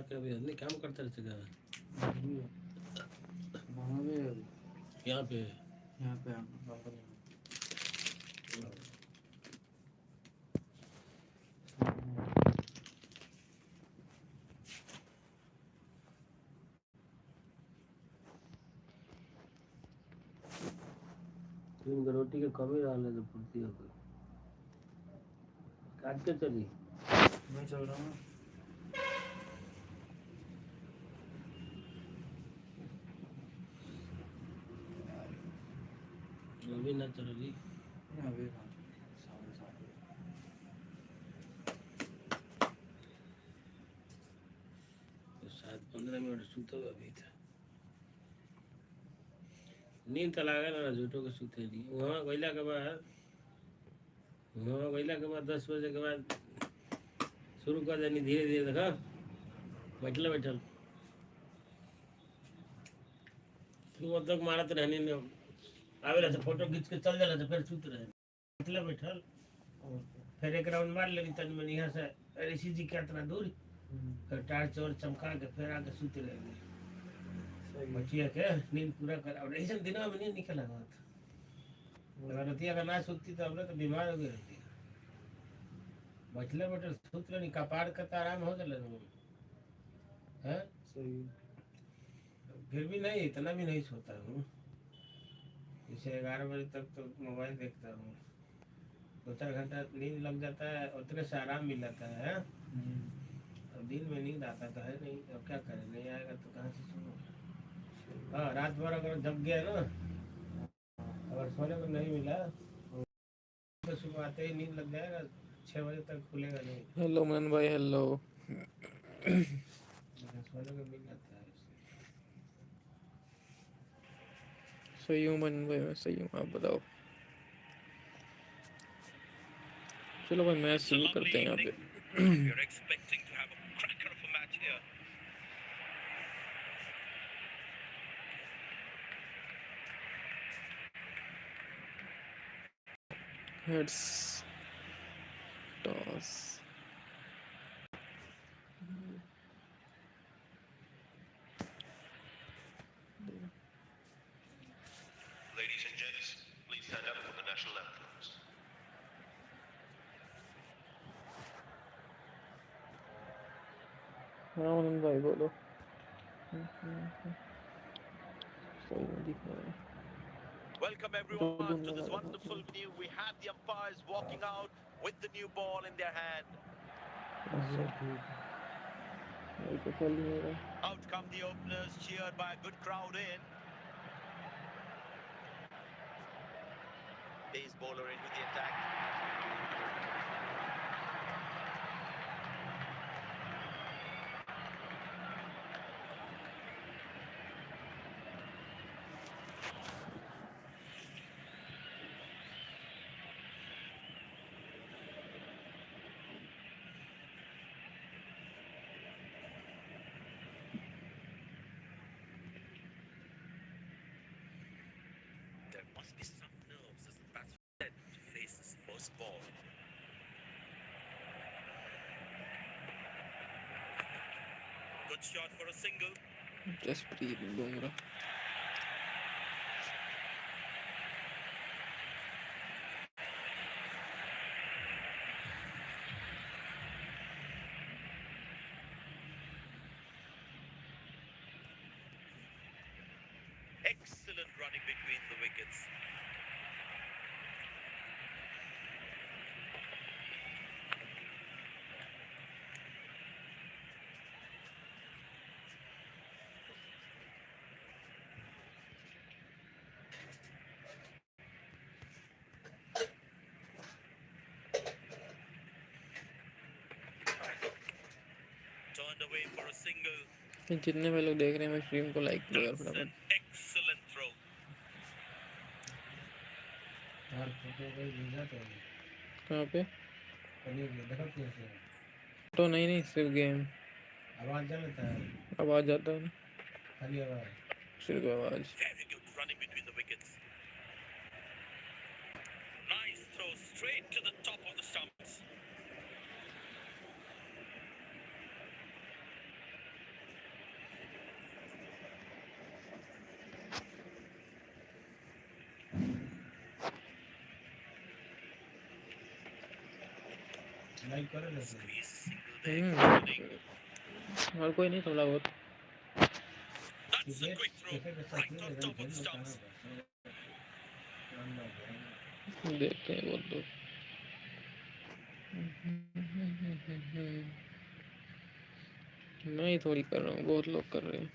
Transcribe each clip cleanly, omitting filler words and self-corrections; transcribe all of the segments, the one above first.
यहाँ के अभी नहीं काम करता रहते क्या यहाँ पे रोटी के कमी रहा है तो पूर्ति हो गई काट के चली मैं चल रहा हूँ अभी ना चल रही अभी शायद 15 मिनट सुतो अभी था नींद तो लागे ना झूठो के सुते नहीं वहाँ गैला के बाद 10 बजे के बाद शुरू कर देनी धीरे धीरे देखा बैठल तू तक मारत रहनी ने आवे तो फोटो खींच के चल जाला तो फिर सुत रहे बैठल फिर एक राउंड मार लेनी तन में यहाँ से ऋषि जी क्या इतना दूर फिर टार्च और चमका के फिर आके सुत रहे बचिया के नींद पूरा कर और ऐसे दिनों में नहीं निकला बात अगर रतिया का ना सुतती तो हमने तो बीमार हो गए रहती बैठल सुत नहीं कपाड़ का तो आराम हो गया है सही फिर भी नहीं इतना भी नहीं सोता हूँ जैसे 11 बजे तक तो मोबाइल देखता हूँ 2-4 घंटा नींद लग जाता है उतने से आराम मिल जाता है अब दिन में नींद आता तो है नहीं अब क्या करें नहीं आएगा तो कहाँ से सुनो हाँ रात भर अगर जग गया ना अगर सोने को नहीं मिला तो सुबह आते ही नींद लग जाएगा 6 बजे तक खुलेगा नहीं हेलो मन भाई हेलो सोने को मिल जाता है सही हूँ मन भाई मैं सही हूँ आप बताओ चलो भाई मैच शुरू करते हैं यहाँ पे heads toss Ladies and gents, please stand up for the national anthems. हाँ मन भाई बोलो सही में दिख रहा है Welcome everyone to this wonderful venue. We have the umpires walking out with the new ball in their hand. Out come the openers, cheered by a good crowd in. Pace bowler into the attack. There must be some nerves as the batsman faces first ball. Good shot for a single. Jasprit Bumrah Excellent running between the wickets. Turned away for a single. जितने भी लोग देख रहे हैं मैं stream को like करो यार That's an फटाफट excellent throw. यार फोटो कोई भेजा तो कहाँ पे कहीं देखो कैसे तो नहीं सिर्फ गेम आवाज जाता है आवाज आता है ना खाली आवाज सिर्फ आवाज Very good running between the wickets. Nice throw straight to the top of the stumps. Like करो ना तुम। Squeeze a single there, good inning. और कोई नहीं, थोड़ा बहुत That's a cricket quick throw, कैसे कर सकती right है on लेकिन top of खेल the में stumps. कहाँ पर काम ना जाएगा। देखते हैं बहुत लोग। मैं ही थोड़ी कर रहा हूँ, बहुत लोग कर रहे हैं।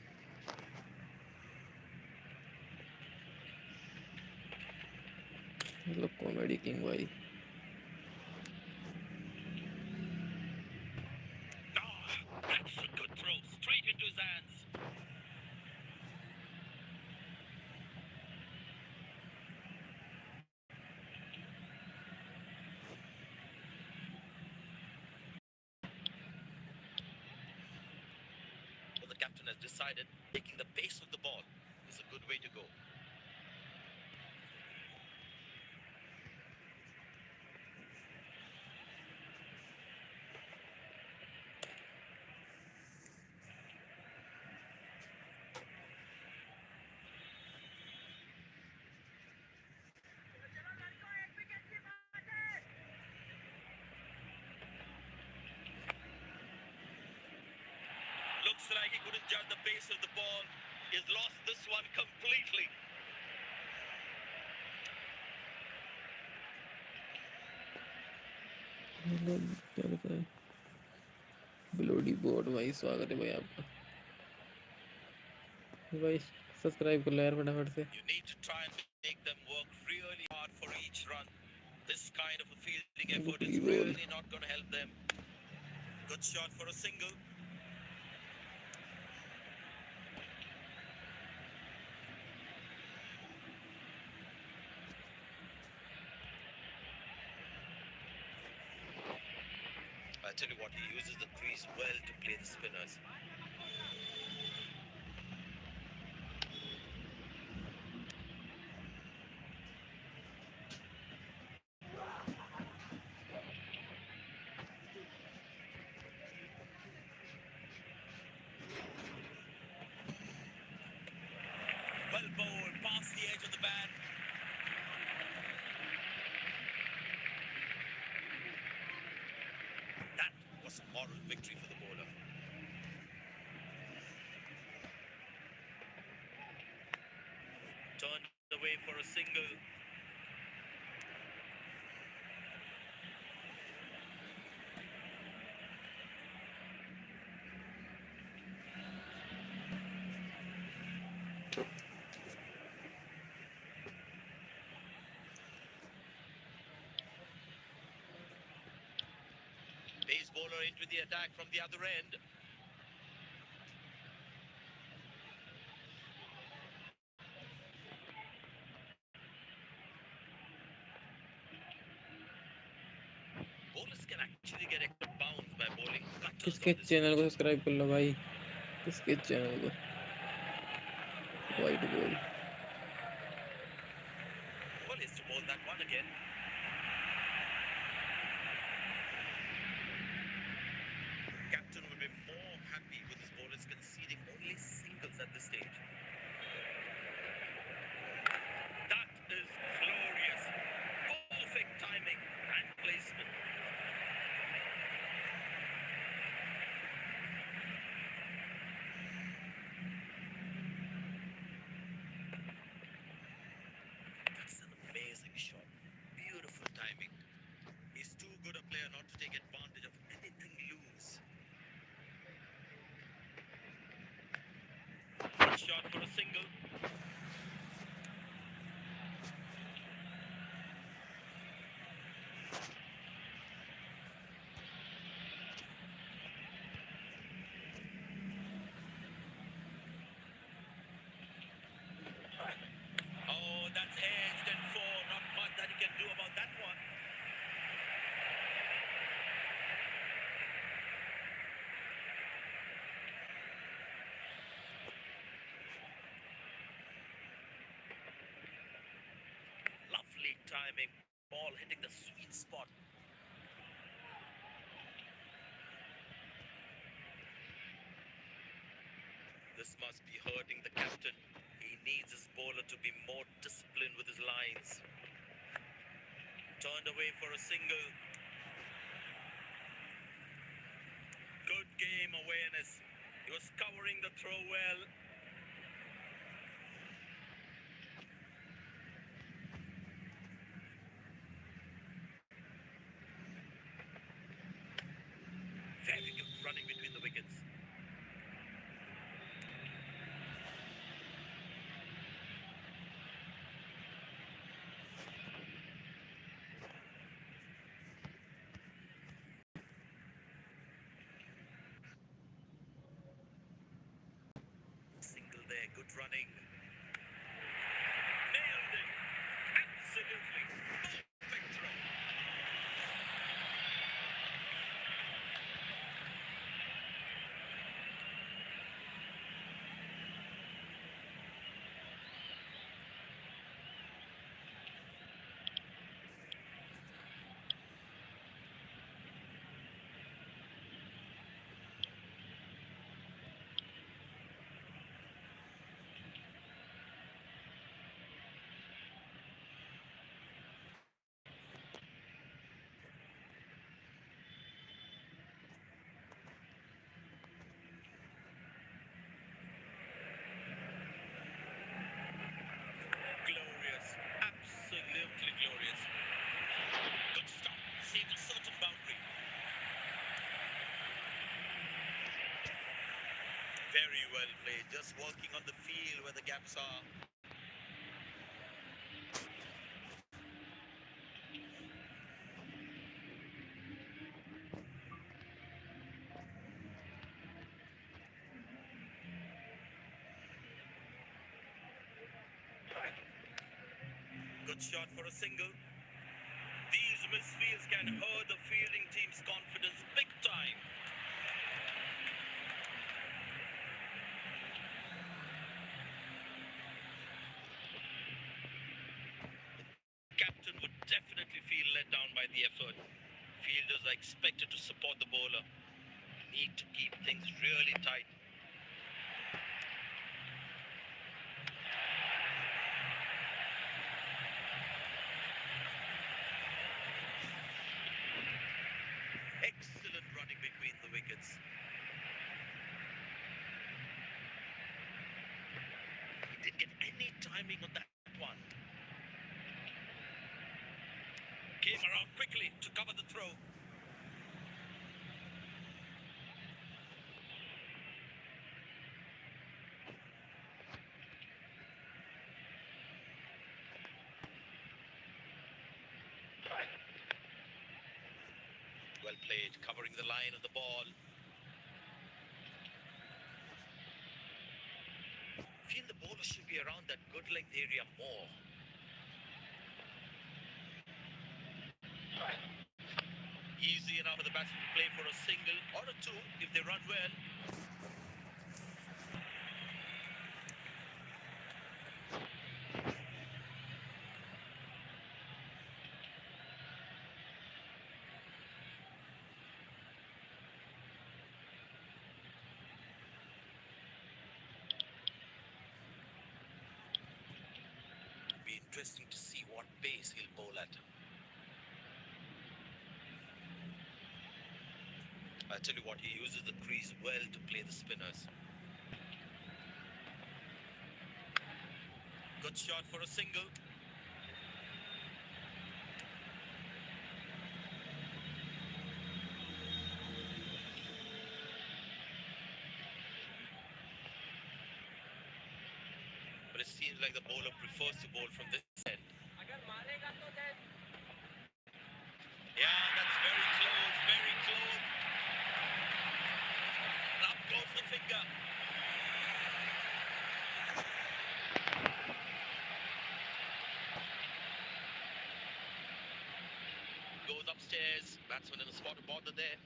मतलब कॉमेडी किंग भाई। Ah, that's a good throw, straight into his hands. Well, the captain has decided taking the pace of the ball is a good way to go. Looks like he couldn't judge the pace of the ball. He's lost this one completely. मतलब क्या लिखा है? ब्लोडी board भाई, स्वागत है भाई आपका। भाई सब्सक्राइब कर लो यार फटाफट से। You need to try and make them work really hard for each run. This kind of a fielding effort is really not going to help them. Good shot for a single. I tell you what, he uses the crease well to play the spinners. Well bowled, past the edge of the bat. That was a moral victory for the bowler. Turned away for a single. Pace bowler into the attack from the other end. Bowlers can actually get extra bounds by bowling cutters किसके on this channel को pitch. Subscribe कर लो भाई, किसके channel को। White ball Well, he's to bowl that one again. Captain will be more happy with his bowlers conceding only singles at this stage. That is glorious. Perfect timing and placement. That's an amazing shot. Beautiful timing. He's too good a player not to take advantage of anything loose. Good shot for a single. Oh, that's edged and four. Not much that he can do about that one. Lovely timing. Ball hitting the sweet spot. This must be hurting the captain. He needs his bowler to be more disciplined with his lines. Turned away for a single. was covering the throw well. Very good running between the wickets. Single there, good running. Nailed it. Absolutely. Perfect throw. Glorious. Absolutely glorious. Good stop. Saved a certain boundary. Very well played. Just working on the field where the gaps are. Good shot for a single. These misfields can hurt the fielding team's confidence big time. Captain would definitely feel let down by the effort. Fielders are expected to support the bowler. Need to keep things really tight. Excellent running between the wickets. He didn't get any timing on that one. Came around quickly to cover the throw. Well played, covering the line of the ball. Feel the bowler should be around that good length area more. Easy enough for the batsman to play for a single or a two if they run well. Be interesting to see what pace he'll bowl at. I tell you what, he uses the crease well to play the spinners. Good shot for a single. But it seems like the bowler prefers to bowl from this end. Yeah, that's very close, very close. And up goes the finger. Goes upstairs. Batsman in a spot of bother there.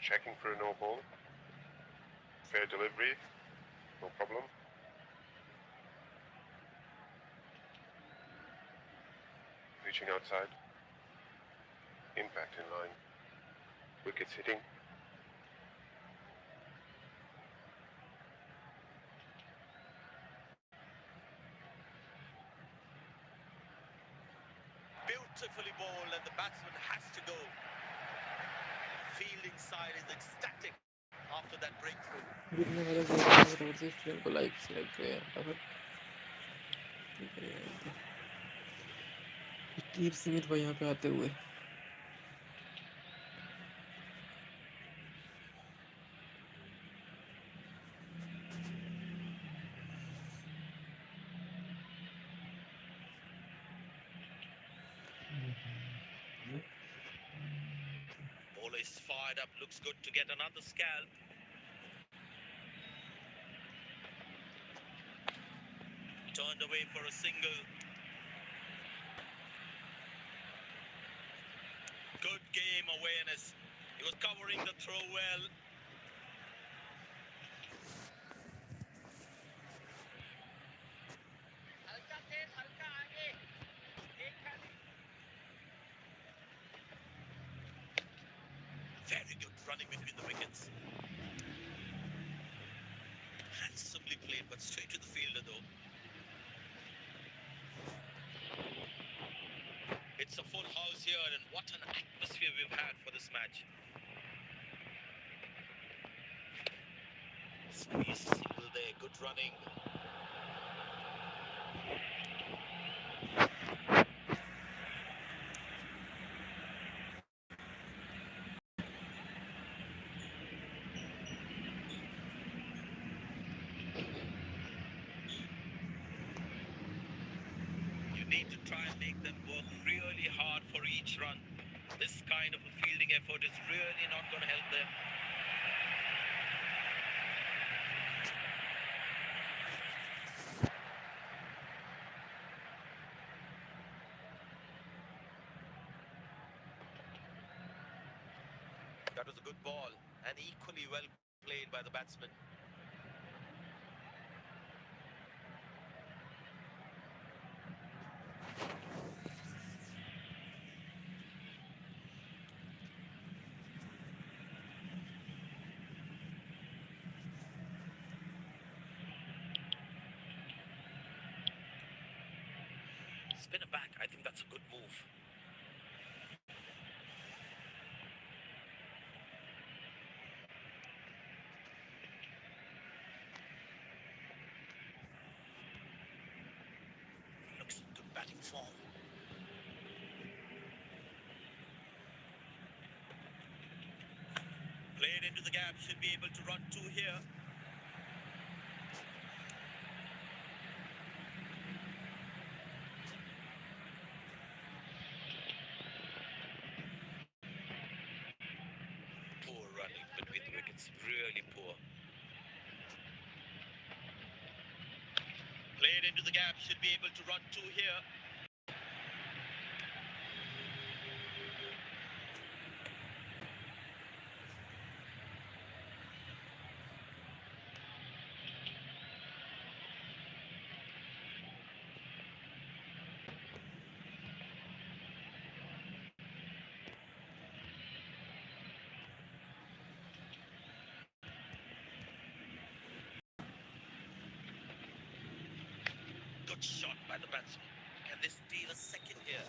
Checking for a no ball. Fair delivery, no problem. Reaching outside. Impact in line. Wickets hitting. fielding side is ecstatic after that breakthrough. कितने मेरे देख रहे हैं फटाफट से stream को like share करें फटाफट ठीक है यार तीर सीमित भाई यहाँ पे आते हुए Bowler is fired up, looks good to get another scalp. Turned away for a single. Good game awareness. He was covering the throw well. Very good running between the wickets. Handsomely played, but straight to the fielder though. It's a full house here, and what an atmosphere we've had for this match. Squeeze single there, good running. You need to try and make them work really hard for each run. This kind of a fielding effort is really not going to help them. That was a good ball and equally well played by the batsman. Spinner back, I think that's a good move. Looks in good batting form. Played into the gap, should be able to run two here. Poor running between the wickets, really poor. Played into the gap, should be able to run two here. Good shot by the batsman. Can they steal a second here?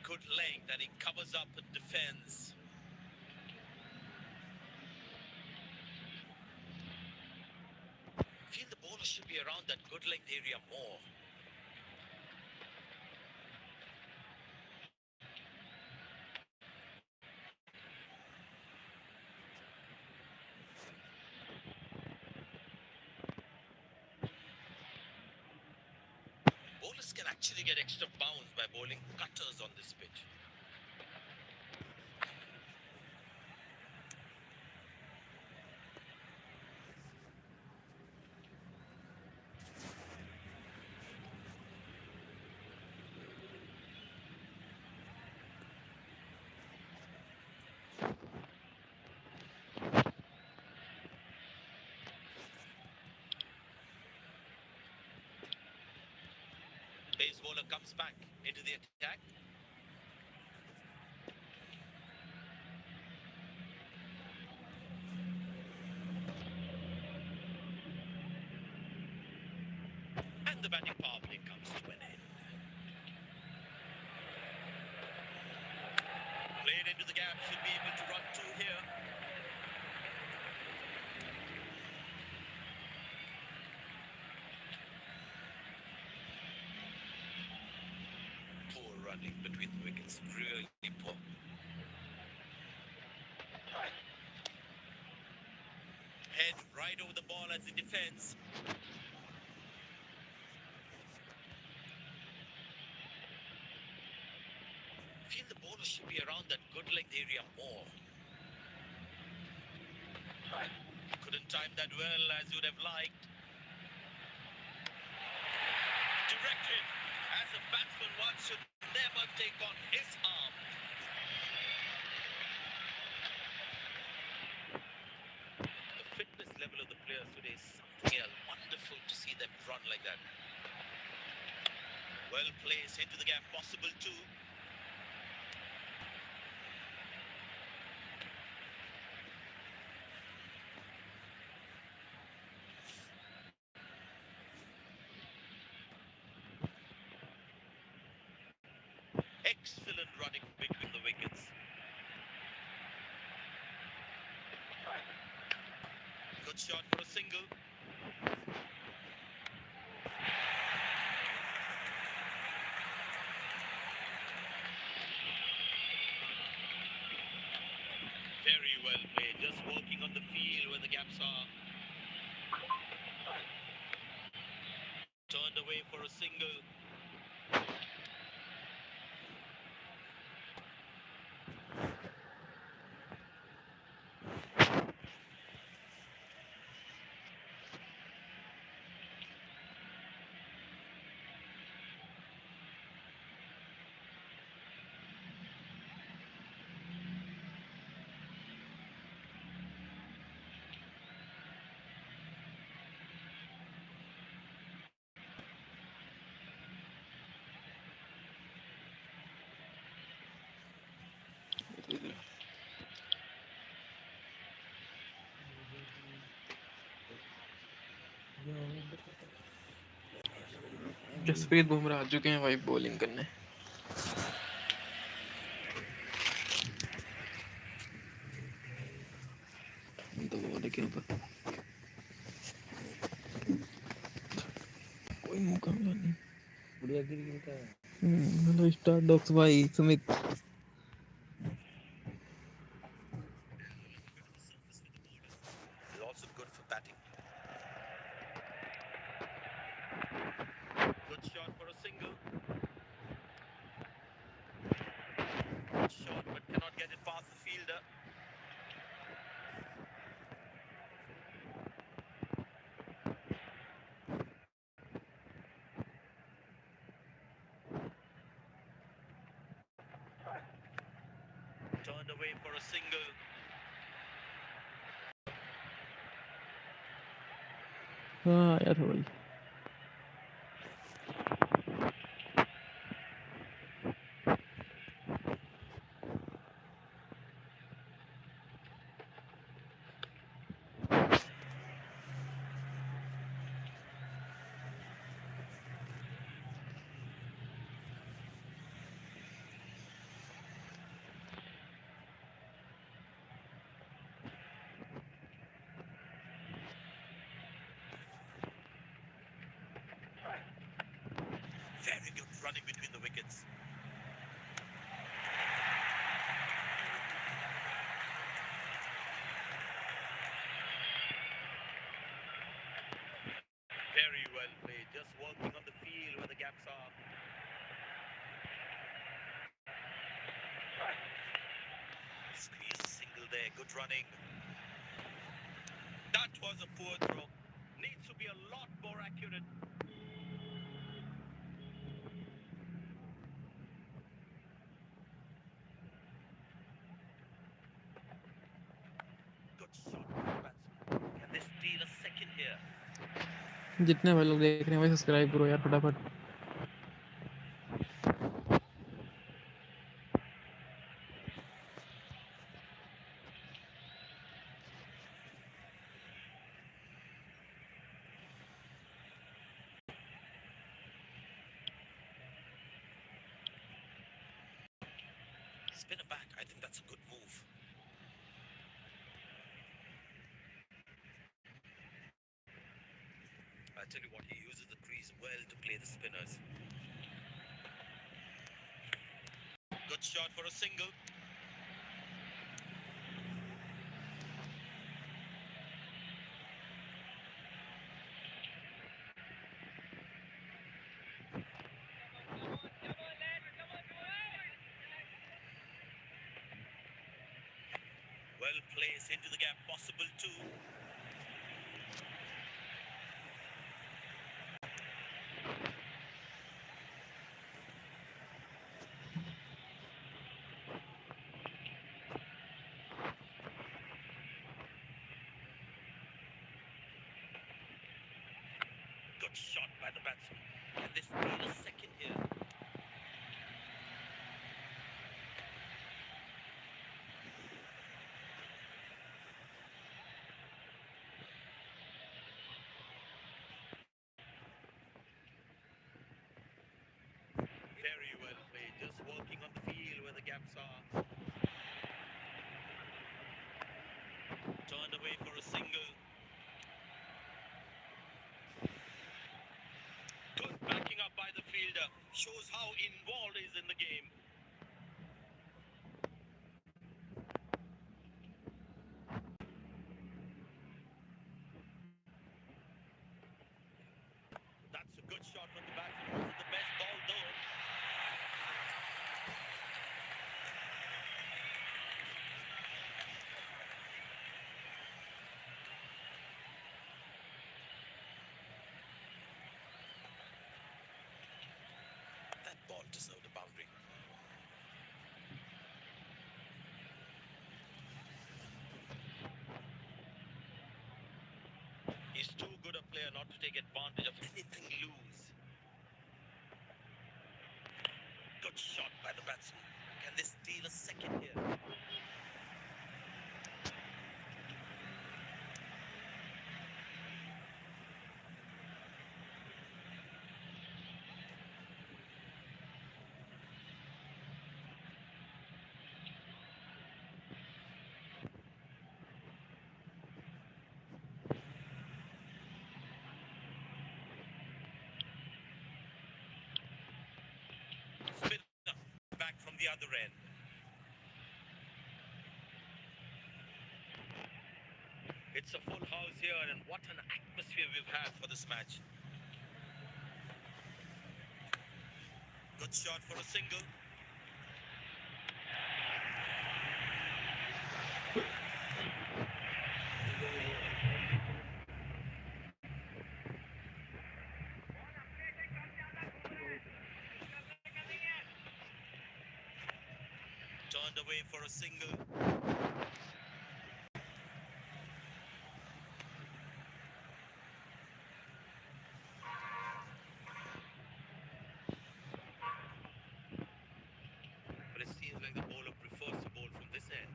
Good length and he covers up and defends. Feel the bowler should be around that good length area more. Bowlers can actually get extra bounce by bowling cutters on this pitch. Pace bowler comes back into the attack. And the batting power play comes to an end. Played into the gap, should be able to run two here. Poor running between the wickets, really poor. Head right over the ball as he defends. Feel the bowler should be around that good length area more. Couldn't time that well as you'd have liked. Directed. As a batsman, one should never take on his arm. The fitness level of the players today is something else. Wonderful to see them run like that. Well placed into the gap, possible too. Excellent running between the wickets. Good shot for a single. Very well played, just working on the field where the gaps are. Turned away for a single. Jasprit Bumrah आ चुके हैं भाई bowling करने। तो वो देखिए ऊपर कोई मौका मिला नहीं। बढ़िया गिर गिरता है। हेलो स्टार डॉक्स भाई Sumit. Is also good for batting. Good shot for a single. Good shot, but cannot get it past the fielder. Turned away for a single. हाँ यार भाई Very good running between the wickets. Very well played, just working on the field where the gaps are. Squeeze a single there, good running. That was a poor throw. Needs to be a lot more accurate. Good shot from the batsman. Can they steal a second here? जितने भाई लोग देख रहे हैं भाई subscribe करो यार फटाफट। Spinner back. I think that's a good move. I tell you what, he uses the crease well to play the spinners. Good shot for a single. Well placed into the gap, possible too. Good shot by the batsman. Can they steal a second here? Very well played, just working on the field where the gaps are. Turned away for a single. Good backing up by the fielder. Shows how involved he is in the game. That's a good shot from the batsman. Was it the best ball though? That ball deserved a boundary. He's too good a player not to take advantage of anything loose. Good shot by the batsman. Can they steal a second here? Spinner back from the other end. It's a full house here, and what an atmosphere we've had for this match. Good shot for a single. Turned away for a single. But it seems like the bowler prefers to bowl from this end.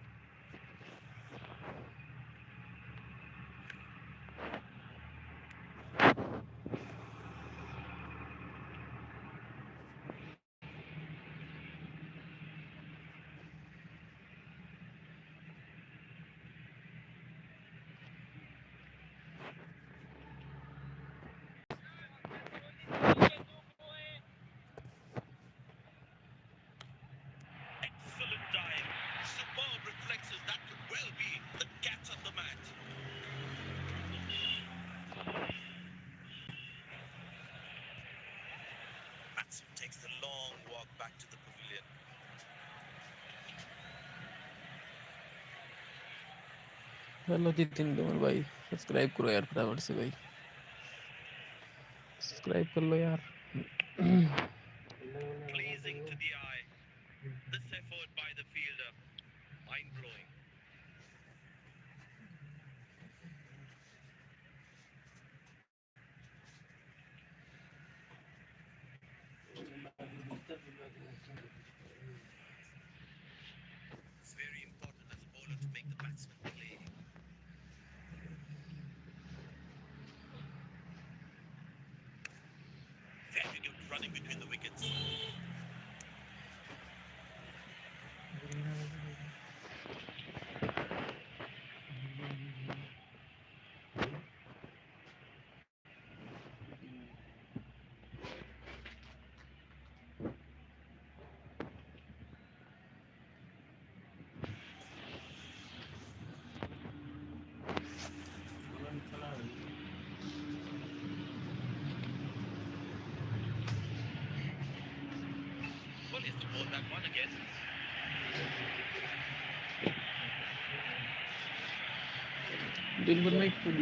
Excellent dive. Superb reflexes. That could well be the catch of the match. Batsman takes the long walk back to the pavilion. Hello Jitin Kamal भाई, subscribe करो यार फटाफट से भाई, subscribe कर लो यार। Pleasing to the eye. This effort by the fielder. Mind-blowing. Is the ball that one again? दिन भर में एक खुद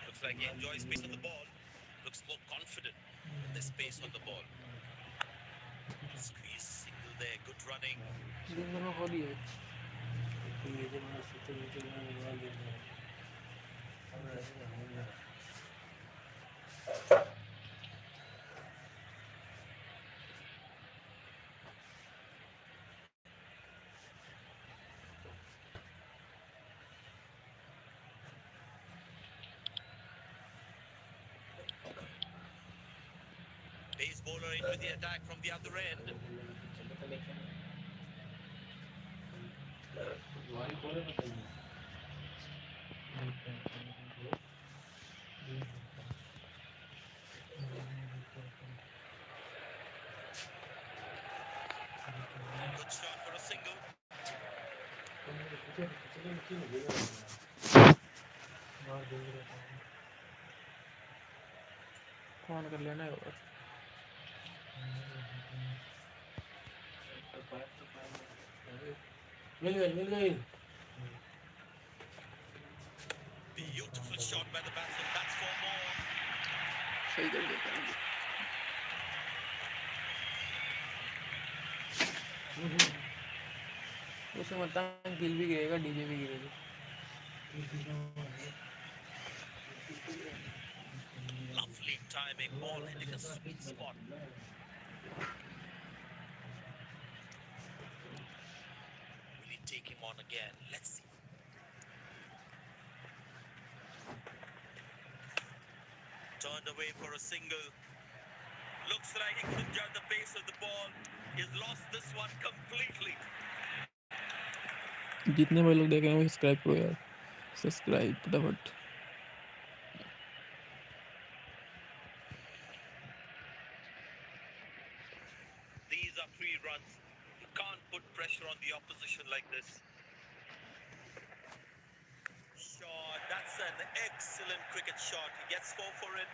Looks like he enjoys pace on the ball. Looks more confident with the space on the ball. Squeeze single there. Good running. दिन भर में खुद ही है Pace bowler into the attack from the other end. Good shot for a single. कौन कर लेना है और मिल गई Beautiful shot by the batsman. That's for more. सही कर देता है उसे मतलब दिल भी गिरेगा डीजे भी गिरेगा Lovely timing. Ball hitting a sweet spot. Will he take him on again? Let's see. Turned away for a single. Looks like he couldn't judge the pace of the ball. He's lost this one completely. जितने भाई लोग देख रहे हैं subscribe करो यार subscribe फटाफट These are 3 runs. You can't put pressure on the opposition like this. Shot. That's an excellent cricket shot. He gets 4 for it.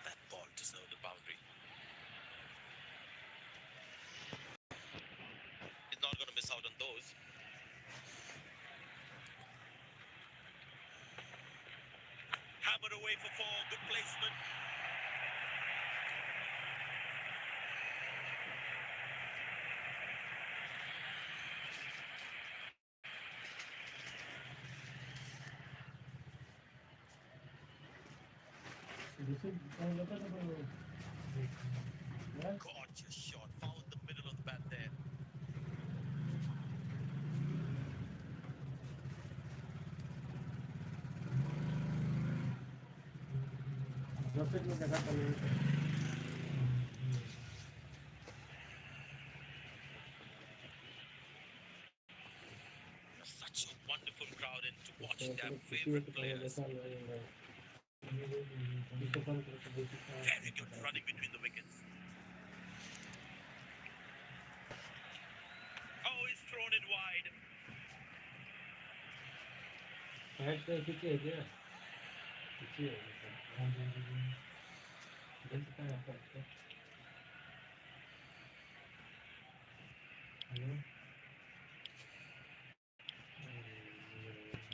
That ball deserved a boundary. He's not going to miss out on those. Hammered away for 4. Good placement. Gorgeous shot. Found the middle of the bat there. Such a wonderful crowd in to watch their favorite players. Very good running between the wickets. Oh, he's thrown it wide.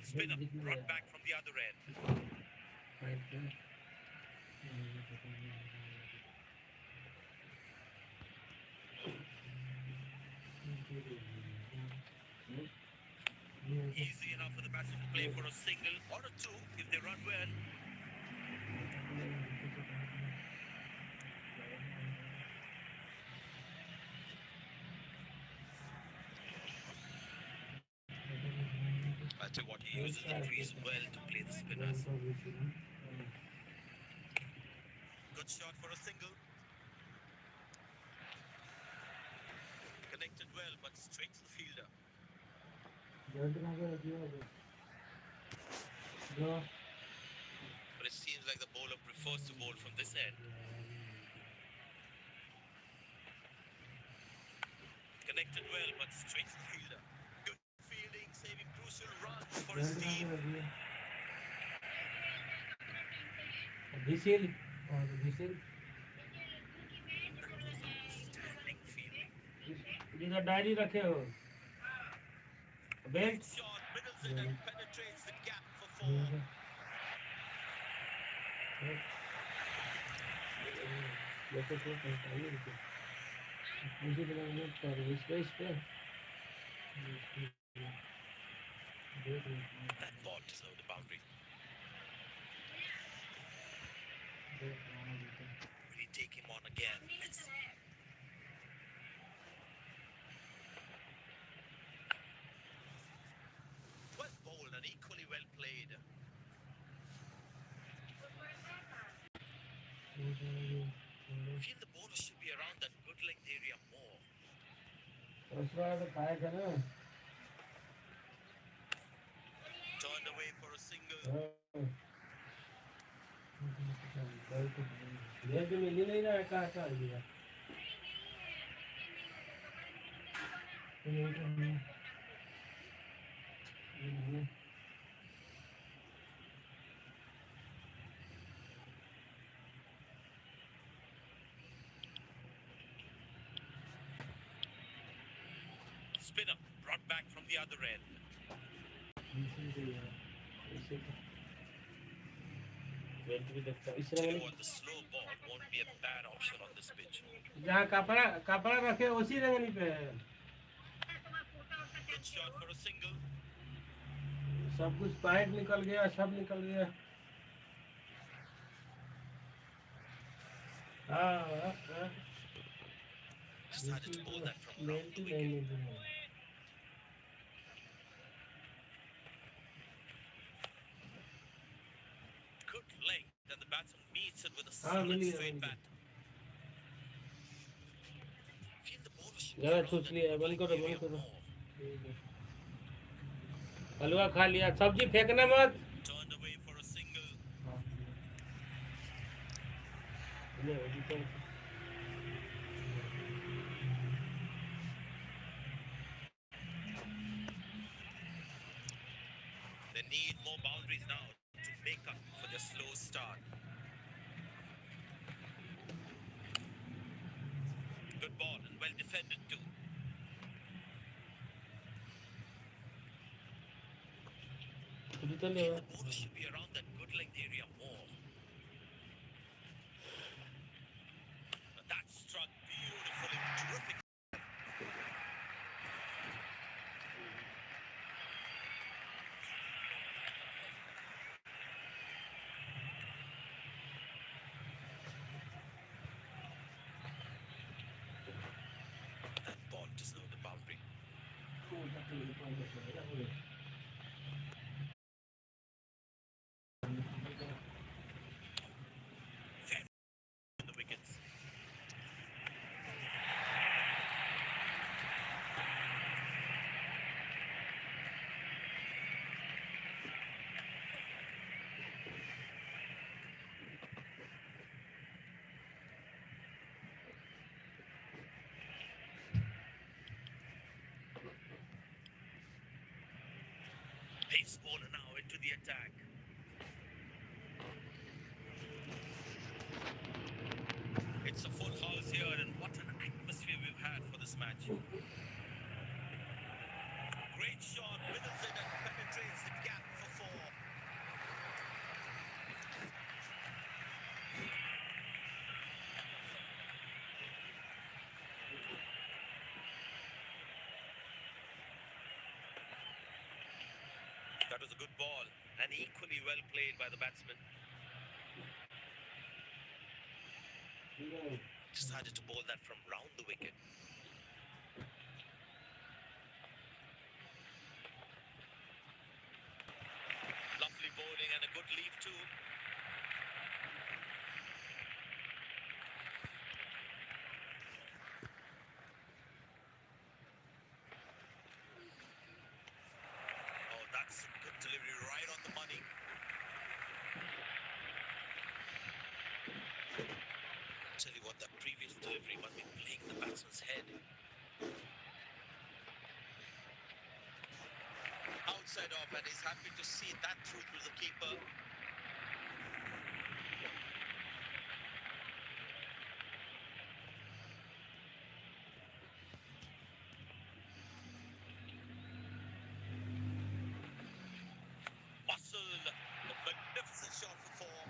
Spinner brought back from the other end. Easy enough for the batsman to play for a single or a 2 if they run well. I tell you what, he uses the crease well to play the spinners. Good shot for a single. Connected well, but straight to the fielder. But it seems like the bowler prefers to bowl from this end. Connected well, but straight to the fielder. Good fielding, saving crucial runs for his team. विशिल और विशिल That was outstanding fielding. जिधर diary रखे हो belt Shot middles it and penetrates the gap for four. देखो तो चाहिए मुझे लगा note कर इस पे That ball deserved the boundary. Will he take him on again? Let's see. Well bowled and equally well played. I feel the bowler should be around that good length area more. Turned away for a single. मिली नहीं रहा कहाँ दिया Spinner brought back from the other end. Tell you what, the slow ball won't be a bad option on this pitch. जहाँ कपड़ा रखे उसी रंगनी पे है Good shot for a single. सब कुछ पैंट निकल गया सब निकल गया हाँ Decided to bowl that from around the wicket. Good length and the batsman meets it with a solid straight bat. Feel the bowler should be ज़रा around सोच that लिया good बंद length करो area more. हलवा खा लिया सब्जी फेंकना मत Turned away for a single. They need more boundaries now to make up for their slow start. Good ball and well defended too. तो Feel the bowler should be around that good length area more. That struck beautifully, terrific. That ball deserved the boundary. The wickets. Pace bowler now into the attack. It's a full house here, and what an atmosphere we've had for this match. Great shot, middles it and penetrates the gap for four. That was a good ball and equally well played by the batsman. Decided to bowl that from round the wicket. Lovely bowling and a good leave too. Oh, that's a good delivery right on the money. what that previous delivery must be playing in the batsman's head. Outside off, and he's happy to see that through to the keeper. Muscle, a magnificent shot for four.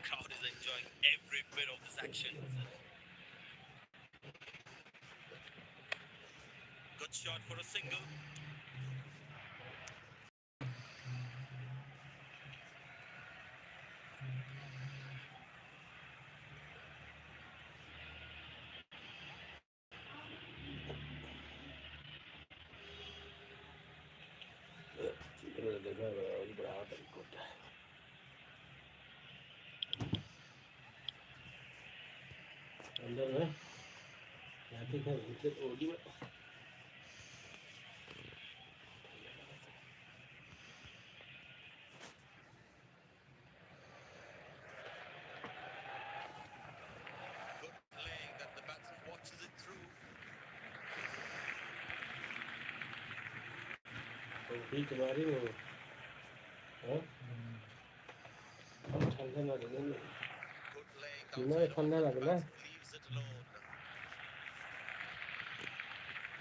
Crowd is enjoying every bit of this action. Good shot for a single. देखा बड़ा तरीका है अंदर है जाती है OD में Good playing that the batsman watches it through. तो ठीक तुम्हारी वो हाँ ठंडा ना लगेंगे Good playing मैं outside off, ठंडा and the लगना batsman leaves it alone.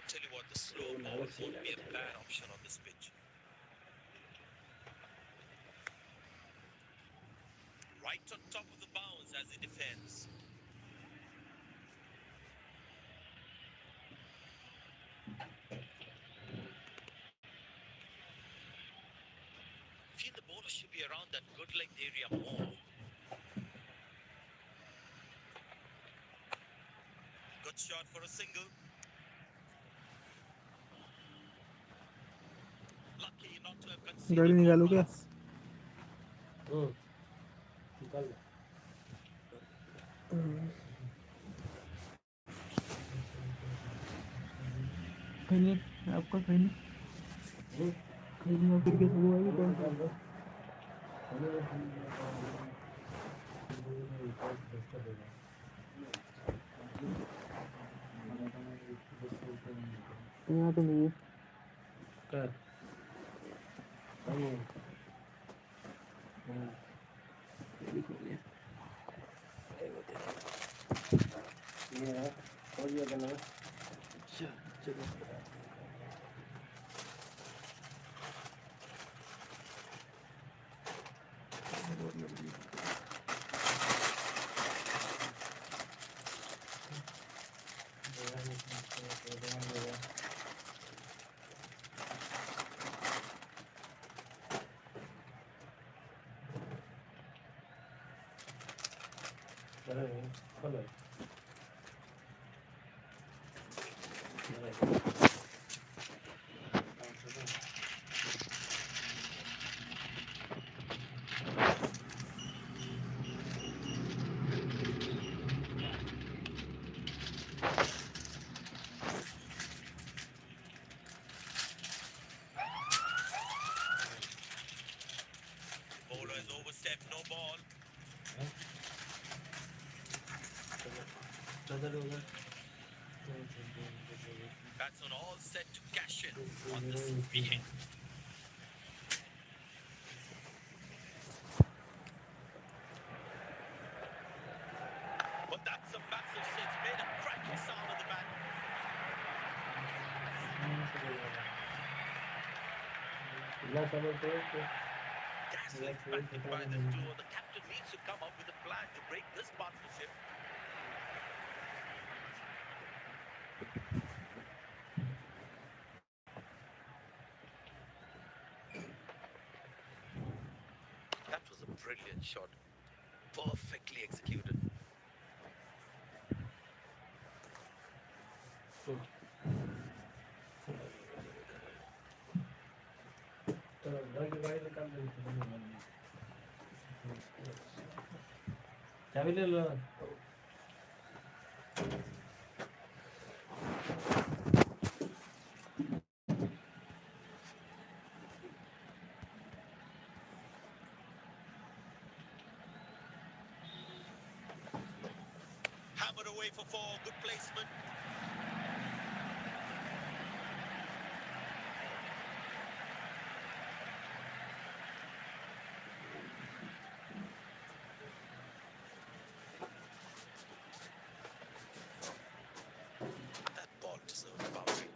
Tell you what, the slow ball would be a bad option on this pitch. Right on top of the bounce as he defends. Feel the bowler should be around that good length area more. Good shot for a single. Lucky not to have conceded. गाड़ी निकालो क्या निकाल कहीं आपका कहीं कहीं cricket हुआ है कौन सा यहाँ तो नहीं है कर ये है और ये करना चलो खोलो Bowler has overstepped, no ball. Batsman all set to cash in on this free hit. But that's a massive six, made a cracking sound of the bat. Dazzling batting by this duo. The captain needs to come up with a plan to break this partnership. That was a brilliant shot. Perfectly executed. चाबी ले लो hammered away for 4. Good placement. That ball deserved a boundary.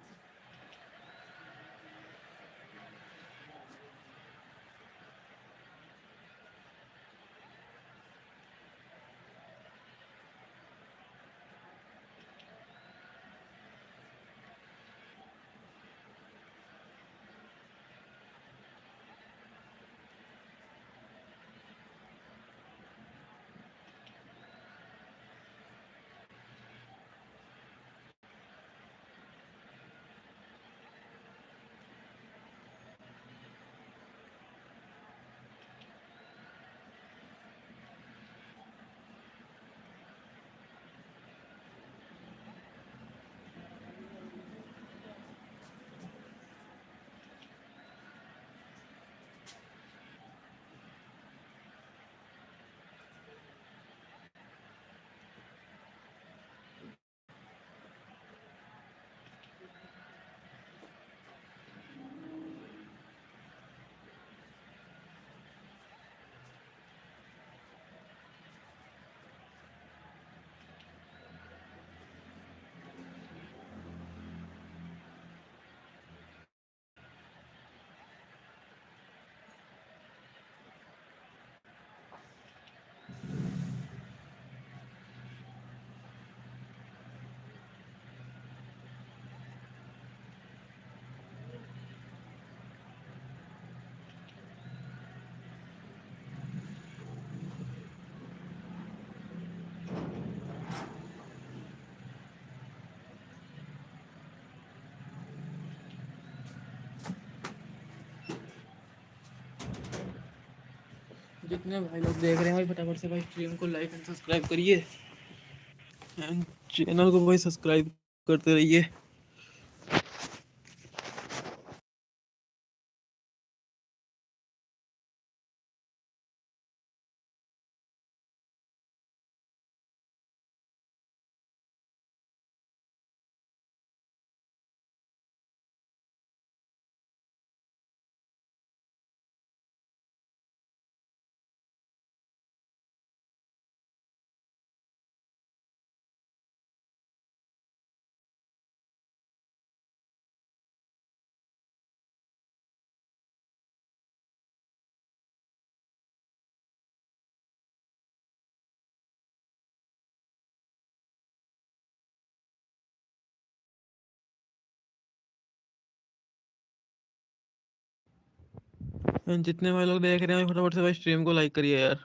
जितने भाई लोग देख रहे हैं भाई फटाफट से भाई स्ट्रीम को लाइक एंड सब्सक्राइब करिए एंड चैनल को भाई सब्सक्राइब करते रहिए। एंड जितने भाई लोग देख रहे हैं फटाफट से भाई स्ट्रीम को लाइक करिए यार।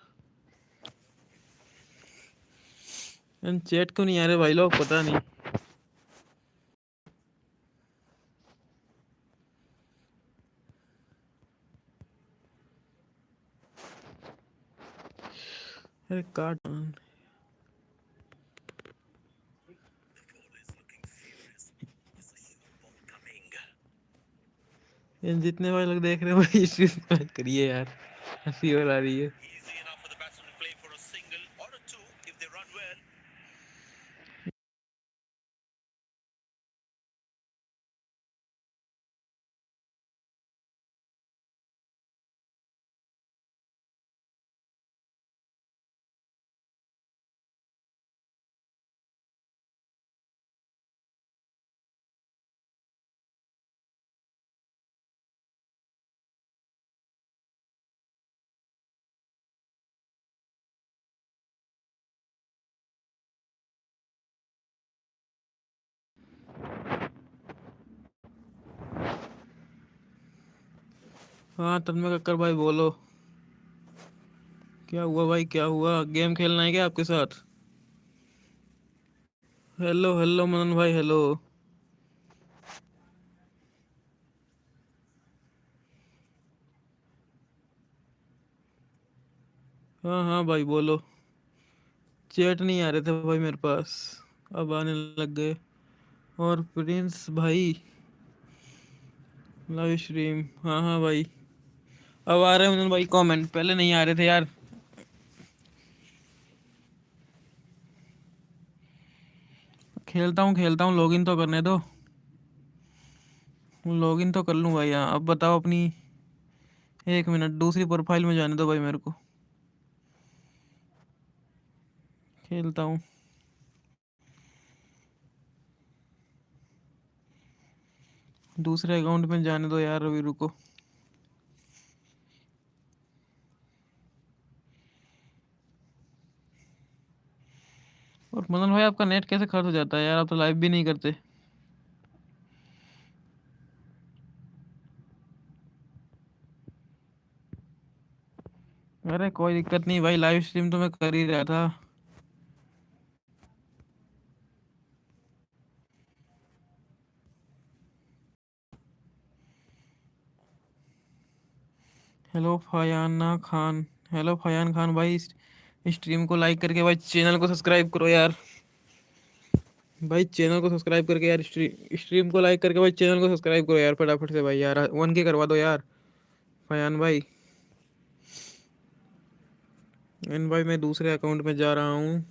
एंड चैट क्यों नहीं आ रहे भाई लोग, पता नहीं। अरे काट एंड जितने भाई लोग देख रहे हैं भाई स्ट्रीम को लाइक करिए यार, हंसी आ रही है। Easy enough for the batsman to play for a single or a 2 if they run well. हाँ तन्मय कक्कर भाई बोलो, क्या हुआ भाई, क्या हुआ? गेम खेलना है क्या आपके साथ? हेलो हेलो मनन भाई, हेलो। हाँ हाँ भाई बोलो। चैट नहीं आ रहे थे भाई मेरे पास, अब आने लग गए। और प्रिंस भाई लाइव स्ट्रीम, हाँ हाँ भाई अब आ रहे हैं मनन भाई कमेंट, पहले नहीं आ रहे थे यार। खेलता हूँ, लॉगिन तो करने दो, लॉगिन तो कर लूँ भाई। यहाँ अब बताओ अपनी, 1 मिनट, दूसरी प्रोफाइल में जाने दो भाई मेरे को, खेलता हूँ। दूसरे अकाउंट में जाने दो यार, अभी रुको। और मदन भाई आपका नेट कैसे खर्च हो जाता है यार, आप तो लाइव भी नहीं करते। अरे कोई दिक्कत नहीं भाई, लाइव स्ट्रीम तो मैं कर ही रहा था। Hello फयाना Khan, hello Phyan Khan भाई, स्ट्रीम को लाइक करके भाई चैनल को सब्सक्राइब करो यार। भाई चैनल को सब्सक्राइब करके यार, स्ट्रीम को लाइक करके भाई चैनल को सब्सक्राइब करो यार फटाफट से भाई यार, 1K करवा दो यार फयान भाई। एंड भाई मैं दूसरे अकाउंट में जा रहा हूँ,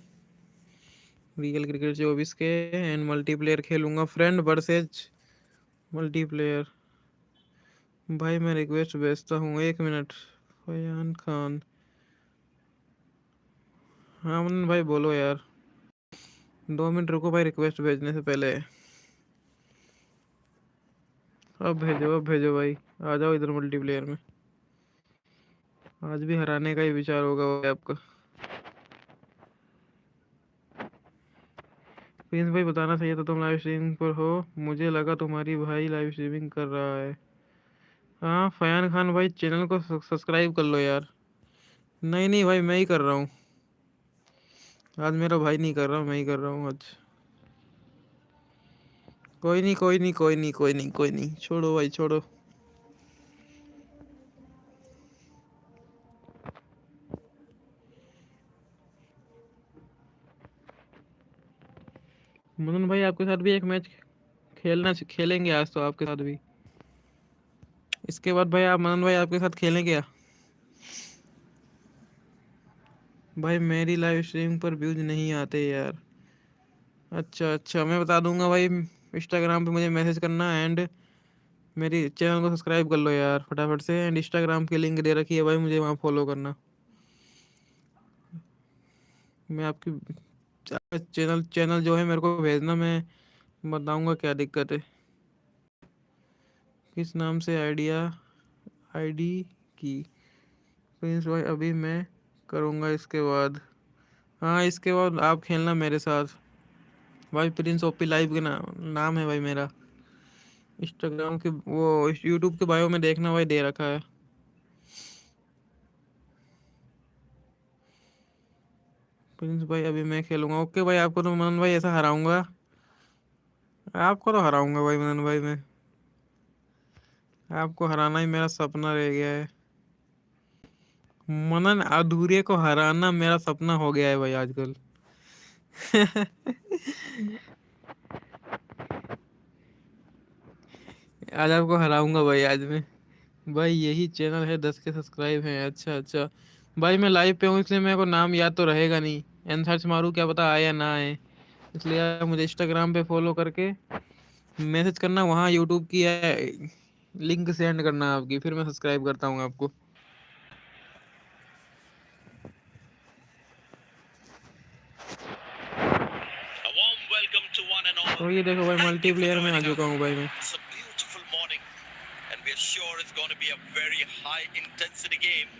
रियल क्रिकेट 24 के, एंड मल्टीप्लेयर खेलूंगा, फ्रेंड वर्सेज मल्टीप्लेयर। भाई मैं रिक्वेस्ट भेजता हूँ, 1 मिनट। फयान खान, हाँ मन भाई बोलो यार, 2 मिनट रुको भाई रिक्वेस्ट भेजने से पहले। अब भेजो भाई, आ जाओ इधर मल्टीप्लेयर में। आज भी हराने का ही विचार होगा भाई आपका। प्रिंस भाई बताना चाहिए था तुम लाइव स्ट्रीमिंग पर हो, मुझे लगा तुम्हारी भाई लाइव स्ट्रीमिंग कर रहा है। हाँ फयान खान भाई चैनल को सब्सक्राइब कर लो यार। नहीं नहीं भाई मैं ही कर रहा हूँ आज, मेरा भाई नहीं कर रहा, मैं ही कर रहा हूँ आज। कोई नहीं कोई नहीं कोई नहीं कोई नहीं कोई नहीं, छोड़ो भाई छोड़ो। मदन भाई आपके साथ भी एक मैच खेलेंगे आज तो आपके साथ भी। इसके बाद भाई आप, मदन भाई आपके साथ खेलें क्या? भाई मेरी लाइव स्ट्रीम पर व्यूज नहीं आते यार। अच्छा अच्छा, मैं बता दूंगा भाई, इंस्टाग्राम पे मुझे मैसेज करना, एंड मेरी चैनल को सब्सक्राइब कर लो यार फटाफट से, एंड इंस्टाग्राम की लिंक दे रखी है भाई, मुझे वहाँ फॉलो करना। मैं आपकी चैनल चैनल जो है मेरे को भेजना, मैं बताऊंगा क्या दिक्कत है। किस नाम से आईडी की? प्रिंस भाई अभी मैं करूँगा इसके बाद। हाँ इसके बाद आप खेलना मेरे साथ भाई, प्रिंस ओपी लाइव के नाम है भाई मेरा। इंस्टाग्राम के वो यूट्यूब के बायो में देखना भाई, दे रखा है। प्रिंस भाई अभी मैं खेलूंगा, ओके भाई। आपको तो मनन भाई ऐसा हराऊंगा, आपको तो हराऊंगा भाई मनन भाई, मैं आपको हराना ही मेरा सपना रह गया है। मनन अधूरे को हराना मेरा सपना हो गया है भाई आजकल। आज आपको हराऊंगा भाई आज मैं। भाई यही चैनल है, 10 के सब्सक्राइब हैं, अच्छा अच्छा। भाई मैं लाइव पे हूँ इसलिए मेरे को नाम याद तो रहेगा नहीं, एन सर्च मारूँ क्या पता आए या ना आए, इसलिए आप मुझे इंस्टाग्राम पे फॉलो करके मैसेज करना, वहाँ यूट्यूब की लिंक सेंड करना आपकी, फिर मैं सब्सक्राइब करता हूँ आपको। A warm welcome to one and all. तो ये देखो भाई Thank you for मल्टीप्लेयर में आ joining चुका us. हूँ भाई मैं। It's a beautiful morning, and we are sure it's going to be a very high intensity game.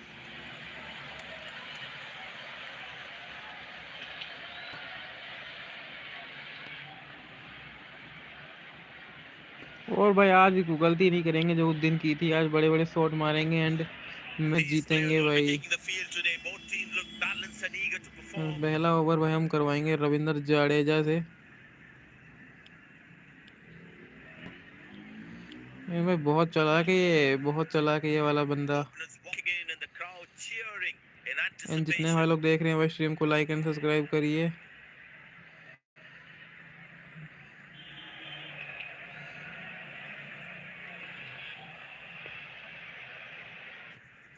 और भाई आज गलती नहीं करेंगे जो उस दिन की थी, आज बड़े बड़े शॉट मारेंगे एंड मैच These players जीतेंगे will be भाई। taking the field today. Both teams look balanced and eager to perform. पहला ओवर भाई हम करवाएंगे रविंद्र जाडेजा से। ये भाई बहुत चालाक है ये वाला बंदा। Openers walking in and the crowd cheering in and जितने भाई anticipation. लोग देख रहे हैं भाई स्ट्रीम को लाइक एंड सब्सक्राइब करिए।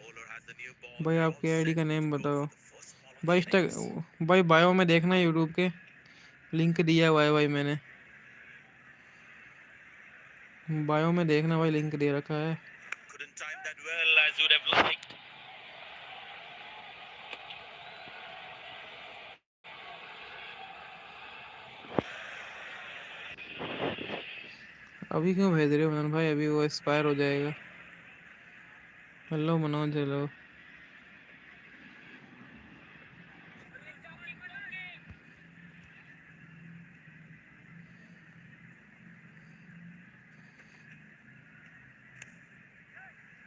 Bowler has the new ball. भाई They're all आपकी आईडी set का to नेम go बताओ for the first ball of भाई। the innings. भाई बायो में देखना यूट्यूब के, लिंक दिया हुआ है भाई मैंने, बायो में देखना भाई, लिंक दे रखा है। Couldn't time that well as you'd have liked. अभी क्यों भेज रहे हो मनोज भाई, अभी वो एक्सपायर हो जाएगा। Hello Manoj, hello.